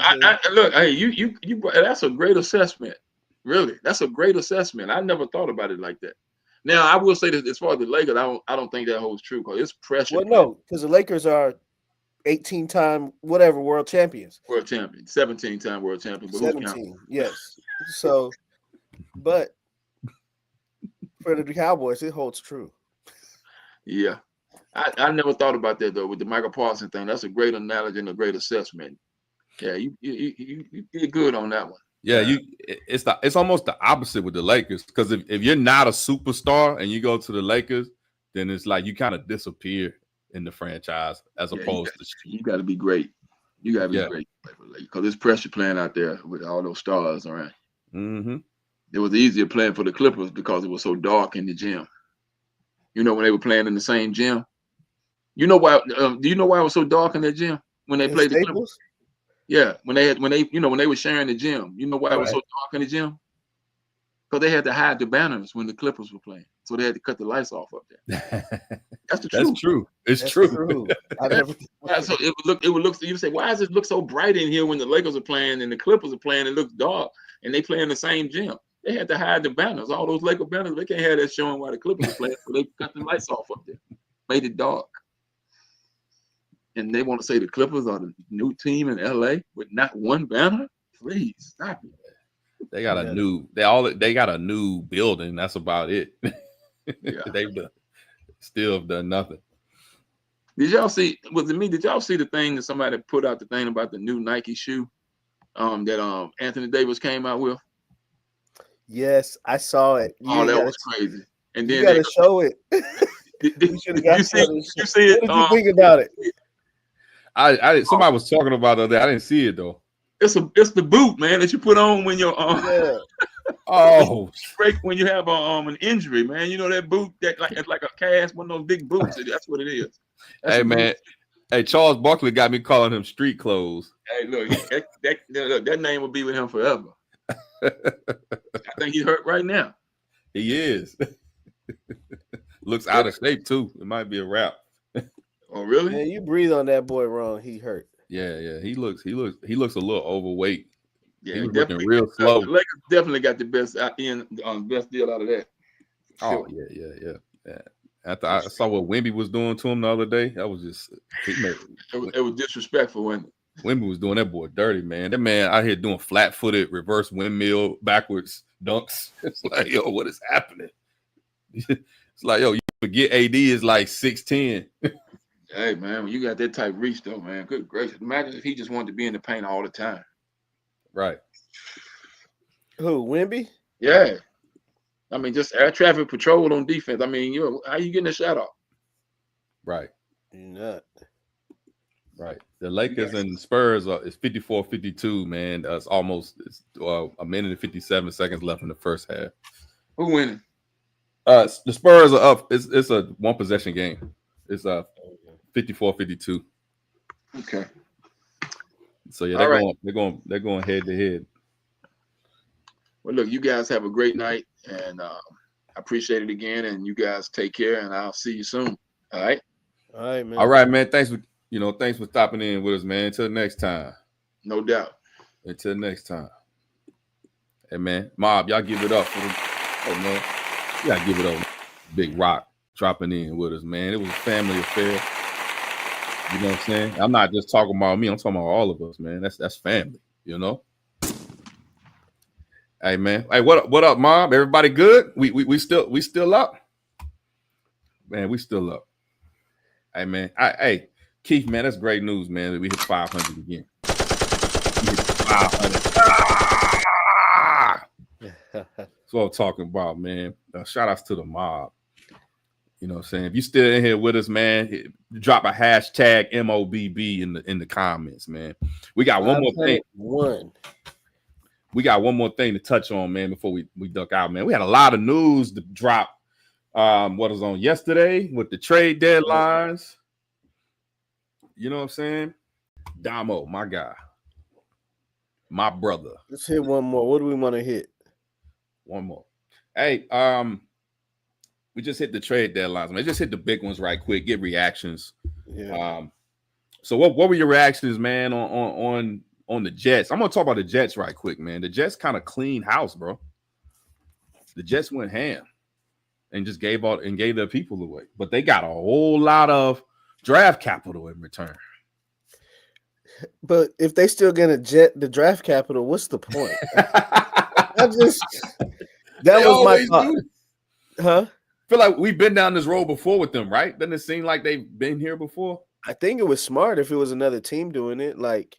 look, hey, you that's a great assessment. Really, that's a great assessment. I never thought about it like that. Now, I will say that as far as the Lakers, I don't think that holds true because it's pressure. Well, no, because the Lakers are 18-time whatever world champions. 17-time world champion. But 17, yes. So, but for the Cowboys, it holds true. Yeah. I never thought about that, though, with the Michael Parsons thing. That's a great analogy and a great assessment. Yeah, you did good on that one. Yeah, it's almost the opposite with the Lakers because if you're not a superstar and you go to the Lakers, then it's like you kind of disappear in the franchise as opposed to you got to be great. You got to be great because there's pressure playing out there with all those stars around. Mm-hmm. It was easier playing for the Clippers because it was so dark in the gym. You know when they were playing in the same gym. You know why? Do you know why it was so dark in that gym when they played the Clippers? Yeah, when they were sharing the gym. You know why it was so dark in the gym? Because they had to hide the banners when the Clippers were playing, so they had to cut the lights off up there. That's the truth. That's true. It's true. So it would look. You say, why does it look so bright in here when the Lakers are playing and the Clippers are playing? It looks dark, and they play in the same gym. They had to hide the banners. All those Laker banners, they can't have that showing while the Clippers are playing, so they cut the lights off up there, made it dark. And they want to say the Clippers are the new team in LA with not one banner? Please stop it. They got a new building. That's about it. Yeah. They've still done nothing. Did y'all see? Did y'all see the thing that somebody put out the thing about the new Nike shoe that Anthony Davis came out with? Yes, I saw it. That was crazy. And then you gotta show it. Did you see it? What did you think about it? Somebody was talking about it. I didn't see it though. It's the boot, man, that you put on when you're Yeah. Oh, break when you have an injury, man. You know that boot that it's like a cast, one of those big boots. That's what it is. That's hey a boot. man. Hey, Charles Barkley got me calling him street clothes. Hey, look, that name will be with him forever. I think he's hurt right now. He is. Looks out of shape too. It might be a wrap. Oh, really? Man, you breathe on that boy wrong. He hurt. Yeah. He looks a little overweight. Yeah, he was definitely looking real slow. The Lakers definitely got the best best deal out of that. Oh yeah. After I saw what Wemby was doing to him the other day, that was just it was disrespectful when Wemby was doing that boy dirty, man. That man out here doing flat-footed reverse windmill backwards dunks. It's like, yo, what is happening? It's like, yo, you forget AD is like 6'10". Hey man, when you got that type reach though, man, good gracious. Imagine if he just wanted to be in the paint all the time. Right. Who, Wemby? Yeah. I mean, just air traffic patrol on defense. I mean, how you getting a shot off? Right. You're not. Right. The Lakers and Spurs it's 54-52, man. It's almost a minute and 57 seconds left in the first half. Who winning? The Spurs are up. It's a one possession game. It's 54-52. Okay. So yeah, they're going head to head. Well, look, you guys have a great night, and I appreciate it again. And you guys take care, and I'll see you soon. All right. All right, man. All right, man. Thanks for stopping in with us, man. Until next time. No doubt. Until next time. Hey, man. Mob, y'all give it up for them. Hey, man. You gotta give it up. Big Rock dropping in with us, man. It was a family affair. You know what I'm saying? I'm not just talking about me. I'm talking about all of us, man. That's family, you know? Hey, man. Hey, what up, Mob? Everybody good? We still up? Man, we still up. Hey, man. Hey, Keith, man, that's great news, man. We hit 500 again. We hit 500. That's what I'm talking about, man. Shout outs to the Mob. You know what I'm saying? If you still in here with us, man, drop a hashtag MOBB in the comments, man. We got one more thing. We got one more thing to touch on, man, before we duck out, man. We had a lot of news to drop. What was on yesterday with the trade deadlines. You know what I'm saying? Damo, my guy. My brother. Let's hit one more. What do we want to hit? One more. Hey, we just hit the trade deadlines, man. Just hit the big ones right quick. Get reactions. Yeah. So what were your reactions, man, on the Jets? I'm gonna talk about the Jets right quick, man. The Jets kind of clean house, bro. The Jets went ham and just gave their people away, but they got a whole lot of draft capital in return. But if they still get the draft capital, what's the point? That was my thought. Huh? I feel like we've been down this road before with them, right? Doesn't it seem like they've been here before? I think it was smart if it was another team doing it. Like,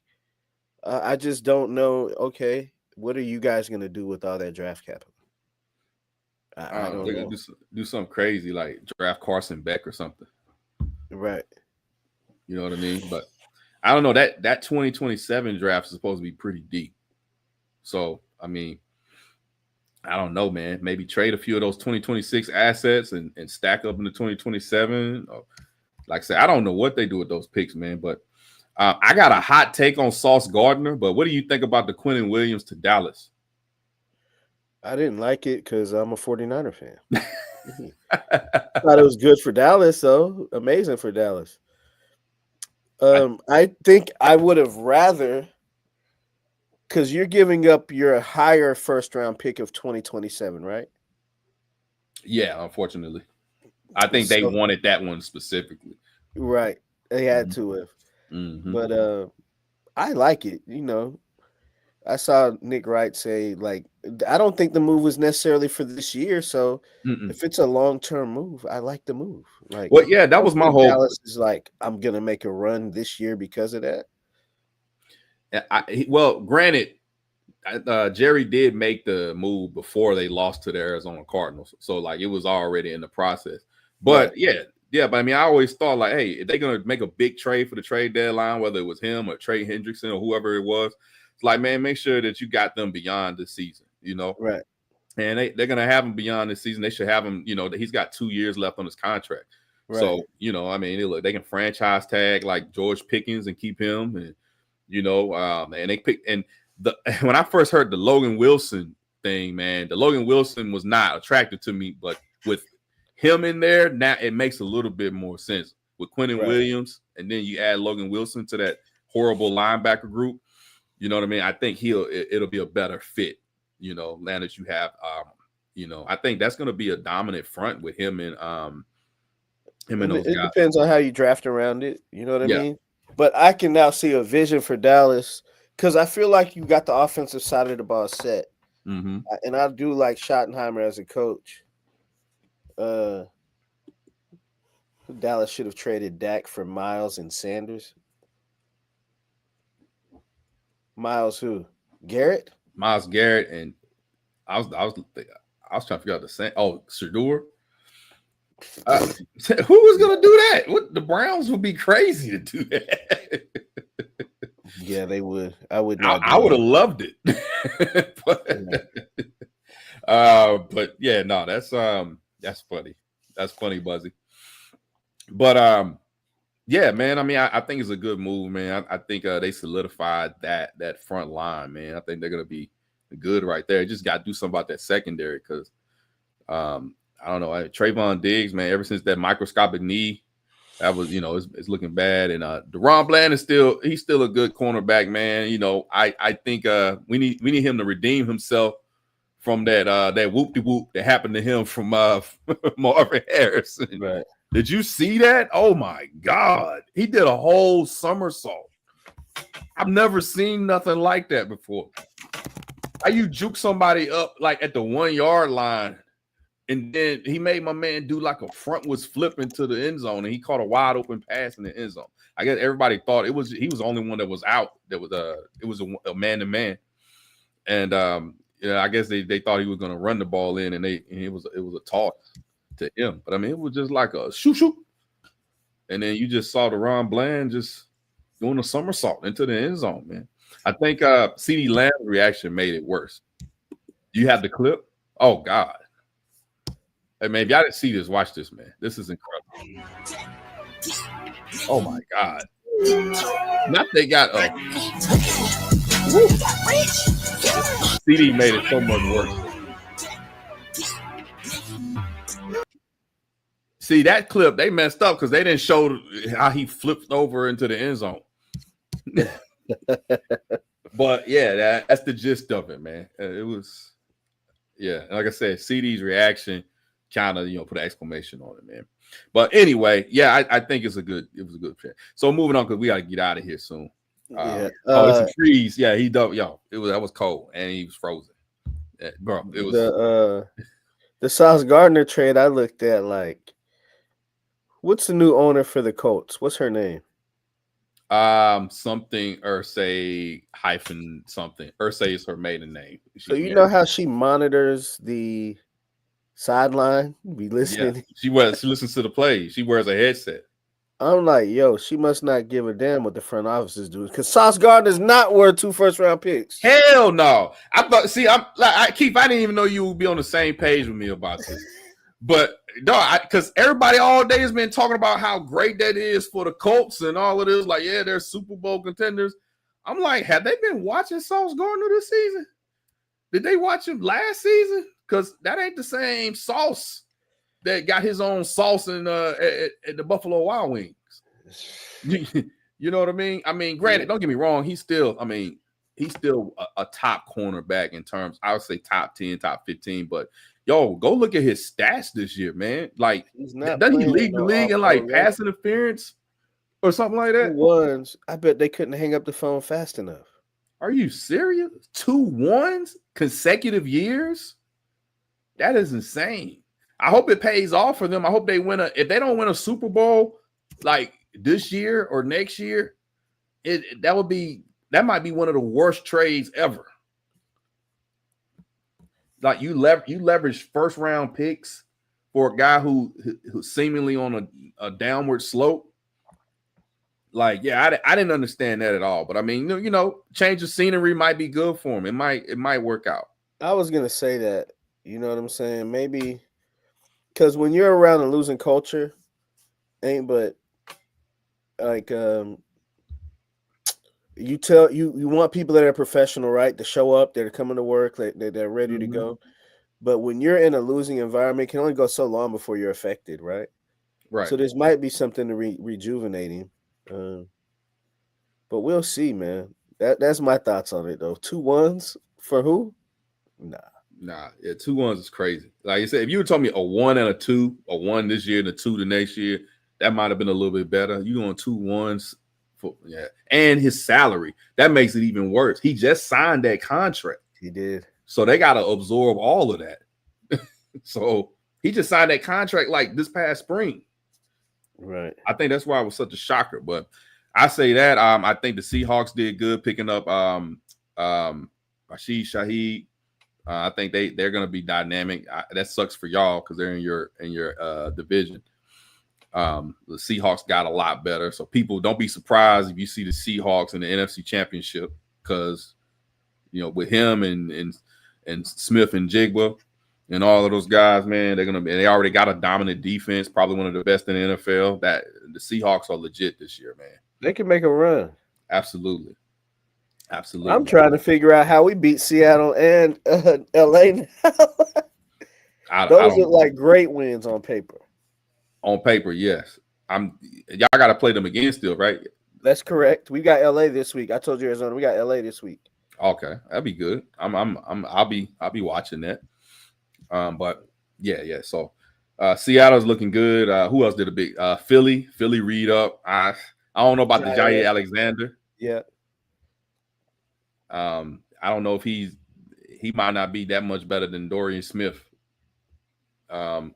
I just don't know. Okay, what are you guys going to do with all that draft capital? I don't know. Do something crazy like draft Carson Beck or something. Right. You know what I mean? But I don't know. That 2027 draft is supposed to be pretty deep. So, I mean, I don't know, man. Maybe trade a few of those 2026 assets and stack up into 2027. Like I said, I don't know what they do with those picks, man. But I got a hot take on Sauce Gardner. But what do you think about the Quinnen Williams to Dallas? I didn't like it because I'm a 49er fan. Thought it was good for Dallas, though. Amazing for Dallas. I think I would have rather, because you're giving up your higher first-round pick of 2027, right? Yeah, unfortunately. I think they wanted that one specifically. Right. They had to have. Mm-hmm. But I like it. You know, I saw Nick Wright say, like, I don't think the move was necessarily for this year. So if it's a long-term move, I like the move. Like, well, yeah, that was my whole. Dallas is like, I'm gonna make a run this year because of that. Well, granted, Jerry did make the move before they lost to the Arizona Cardinals, so like it was already in the process. But right. Yeah. But I mean, I always thought like, hey, if they're gonna make a big trade for the trade deadline, whether it was him or Trey Hendrickson or whoever it was, It's like, man, make sure that you got them beyond this season, you know. Right. And they're gonna have him beyond this season. They should have him, you know, he's got 2 years left on his contract. Right. So, you know, I mean, look, they can franchise tag like George Pickens and keep him, and you know, and they pick and when I first heard the Logan Wilson thing, man, the Logan Wilson was not attractive to me, but with him in there, now it makes a little bit more sense with Quentin Williams, and then you add Logan Wilson to that horrible linebacker group. You know what I mean? I think it'll be a better fit. You know, now that you have, you know, I think that's going to be a dominant front with him and those guys. It depends on how you draft around it. You know what I mean? But I can now see a vision for Dallas because I feel like you got the offensive side of the ball set. Mm-hmm. And I do like Schottenheimer as a coach. Dallas should have traded Dak for Miles and Sanders. Miles who? Garrett? Miles Garrett, and I was trying to figure out the same. Oh, Shedeur. Who was gonna do that? What, the Browns would be crazy to do that. Yeah, they would. I would. I would have loved it. But yeah, no, that's funny. That's funny, Buzzy. But yeah, man. I mean, I think it's a good move, man. I think they solidified that front line, man. I think they're gonna be good right there. Just got to do something about that secondary because I don't know. Trayvon Diggs, man. Ever since that microscopic knee, that was, you know, it's looking bad. And DeRon Bland is still a good cornerback, man. You know, I think we need him to redeem himself from that whoop-de-whoop that happened to him from Marvin Harrison. Right. Did you see that? Oh my God. He did a whole somersault. I've never seen nothing like that before. How you juke somebody up like at the 1 yard line, and then he made my man do like a front was flipping to the end zone, and he caught a wide open pass in the end zone. I guess everybody thought he was the only one that was out. That was it was a man to man, and yeah, I guess they thought he was going to run the ball in, and it was a toss to him. But I mean, it was just like a shoo, and then you just saw DeRon Bland just doing a somersault into the end zone, man. I think CeeDee Lamb's reaction made it worse. You have the clip? Oh God. Hey man, if y'all didn't see this, watch this, man. This is incredible. Oh my God. Not they got CD made it so much worse. See that clip, they messed up because they didn't show how he flipped over into the end zone. But yeah, that's the gist of it, man. It was, yeah. Like I said, CD's reaction kind of, put an exclamation on it, man. But anyway, yeah, I think it was a good trip. So moving on because we got to get out of here soon. Yeah. It's a freeze. Yeah, he done. That was cold and he was frozen. Yeah, bro, it was the Sauce Gardner trade. I looked at like, what's the new owner for the Colts? What's her name? Something Ursay hyphen something. Ursay is her maiden name. So you know how she monitors the sideline? Be listening. Yeah, she listens to the plays. She wears a headset. I'm like, yo, she must not give a damn what the front office is doing because Sauce Gardner's not worth 2 first-round picks. Hell no. I thought. See, I'm like, Keith. I didn't even know you would be on the same page with me about this. But no, because everybody all day has been talking about how great that is for the Colts and all of this. Like, yeah, they're Super Bowl contenders. I'm like, have they been watching Sauce Gardner this season? Did they watch him last season? Because that ain't the same Sauce that got his own sauce in at the Buffalo Wild Wings. You know what I mean? I mean, granted, don't get me wrong. He's still a top cornerback in terms, I would say top 10, top 15, but yo, go look at his stats this year, man. Like, doesn't he lead the league in like pass interference or something like that? 2 1s. I bet they couldn't hang up the phone fast enough. Are you serious? 2 1s consecutive years? That is insane. I hope it pays off for them. I hope they win if they don't win a Super Bowl like this year or next year, that might be one of the worst trades ever. Like you leverage first round picks for a guy who's seemingly on a downward slope. Like, yeah, I didn't understand that at all. But I mean, change of scenery might be good for him. It might work out. I was gonna say that. You know what I'm saying? Maybe because when you're around a losing culture, ain't but like you want people that are professional, right? To show up, they're coming to work, they're ready to go. But when you're in a losing environment, it can only go so long before you're affected, right? Right. So this might be something to rejuvenate him. But we'll see, man. That's my thoughts on it, though. 2 1s for who? Nah, yeah, 2 1s is crazy. Like I said, if you would told me a 1 and a 2, a 1 this year and a 2 the next year, that might have been a little bit better. You doing 2 1s for and his salary. That makes it even worse. He just signed that contract. He did. So they gotta absorb all of that. So he just signed that contract like this past spring. Right. I think that's why it was such a shocker. But I say that I think the Seahawks did good picking up Rashid Shaheed. I think they're going to be dynamic. That sucks for y'all because they're in your division. The Seahawks got a lot better, so people don't be surprised if you see the Seahawks in the NFC Championship because with him and Smith and Jigba and all of those guys, man, they already got a dominant defense, probably one of the best in the NFL. That the Seahawks are legit this year, man. They can make a run. Absolutely. I'm trying to figure out how we beat Seattle and LA now. Those look like great wins on paper. On paper, yes. Y'all got to play them again still, right? That's correct. We got LA this week. I told you Arizona. We got LA this week. Okay, that'd be good. I'll be watching that. But yeah. So Seattle's looking good. Who else did a big? Philly read up. I don't know about the Jair Alexander. Yeah. I don't know if he might not be that much better than Dorian Smith. The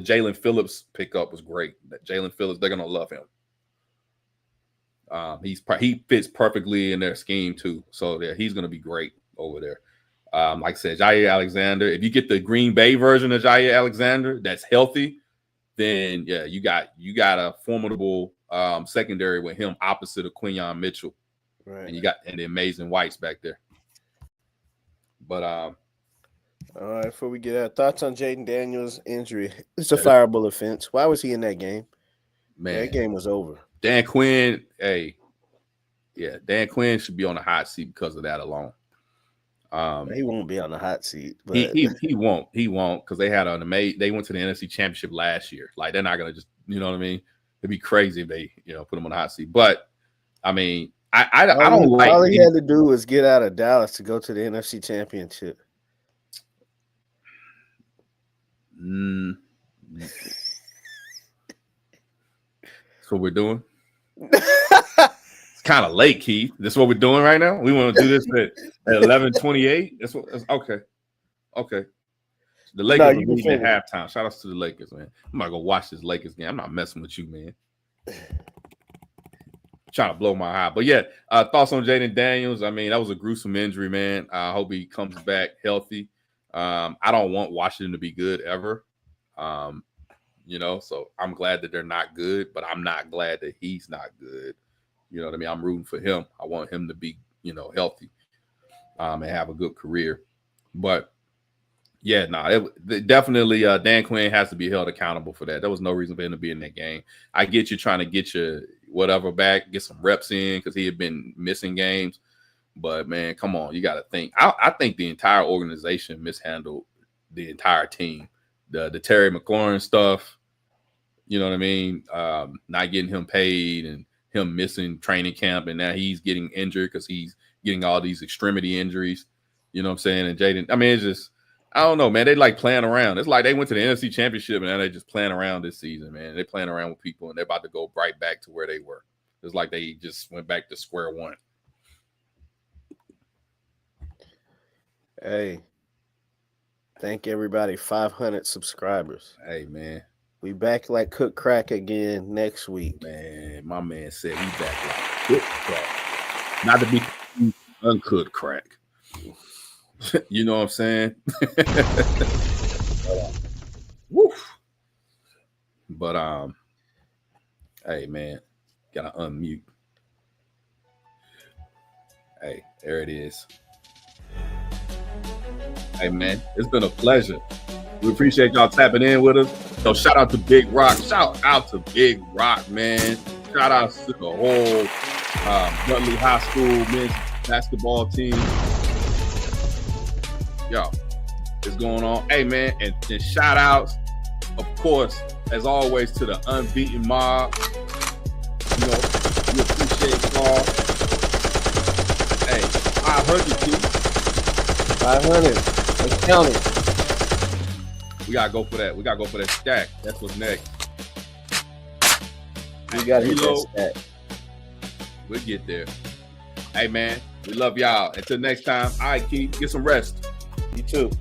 Jalen Phillips pickup was great. That Jalen Phillips, they're gonna love him. He fits perfectly in their scheme too. So yeah, he's gonna be great over there. Like I said, Jair Alexander. If you get the Green Bay version of Jair Alexander that's healthy, then yeah, you got a formidable secondary with him opposite of Quinyon Mitchell. Right. And you got the amazing Whites back there. But all right, before we get our thoughts on Jaden Daniels' injury, it's a fireable offense. Why was he in that game? Man, that game was over. Dan Quinn, Dan Quinn should be on the hot seat because of that alone. He won't be on the hot seat. But he won't because they had they went to the NFC Championship last year. Like they're not gonna just, you know what I mean? It'd be crazy if they, put him on the hot seat. But I mean, I don't like. All he had to do was get out of Dallas to go to the NFC Championship. That's what we're doing. It's kind of late, Keith. This is what we're doing right now. We want to do this at 11:28. That's okay. Okay. The Lakers are leading at halftime. Shout outs to the Lakers, man. I'm gonna go watch this Lakers game. I'm not messing with you, man. Trying to blow my high. But yeah, thoughts on Jaden Daniels. I mean, that was a gruesome injury, man. I hope he comes back healthy. I don't want Washington to be good ever. So I'm glad that they're not good, but I'm not glad that he's not good. You know what I mean? I'm rooting for him. I want him to be, healthy and have a good career. But yeah, definitely Dan Quinn has to be held accountable for that. There was no reason for him to be in that game. I get you trying to get your whatever back, get some reps in because he had been missing games. But man, come on, you got to think. I think the entire organization mishandled the entire team. The Terry McLaurin stuff, you know what I mean? Not getting him paid and him missing training camp, and now he's getting injured because he's getting all these extremity injuries. You know what I'm saying? And Jaden, I mean, it's just, I don't know, man. They like playing around. It's like they went to the NFC Championship and now they just playing around this season, man. They're playing around with people and they're about to go right back to where they were. It's like they just went back to square one. Hey, thank everybody. 500 subscribers. Hey, man. We back like cook crack again next week. Man, my man said we back like cook crack. Not to be uncooked crack. You know what I'm saying? Woof. But hey man, Gotta unmute. Hey, there it is. Hey, man, it's been a pleasure. We appreciate y'all tapping in with us. So shout out to Big Rock. Shout out to Big Rock, man. Shout out to the whole Dudley High School men's basketball team. Yo, what's going on? Hey, man, and shout outs, of course, as always, to the Unbeaten Mob. You know, we appreciate y'all. Hey, 500, Q. 500. Let's count it. We gotta go for that. We gotta go for that stack. That's what's next. We gotta hit that Reload. stack. We'll get there. Hey, man, we love y'all. Until next time, all right, Keith, get some rest. You too.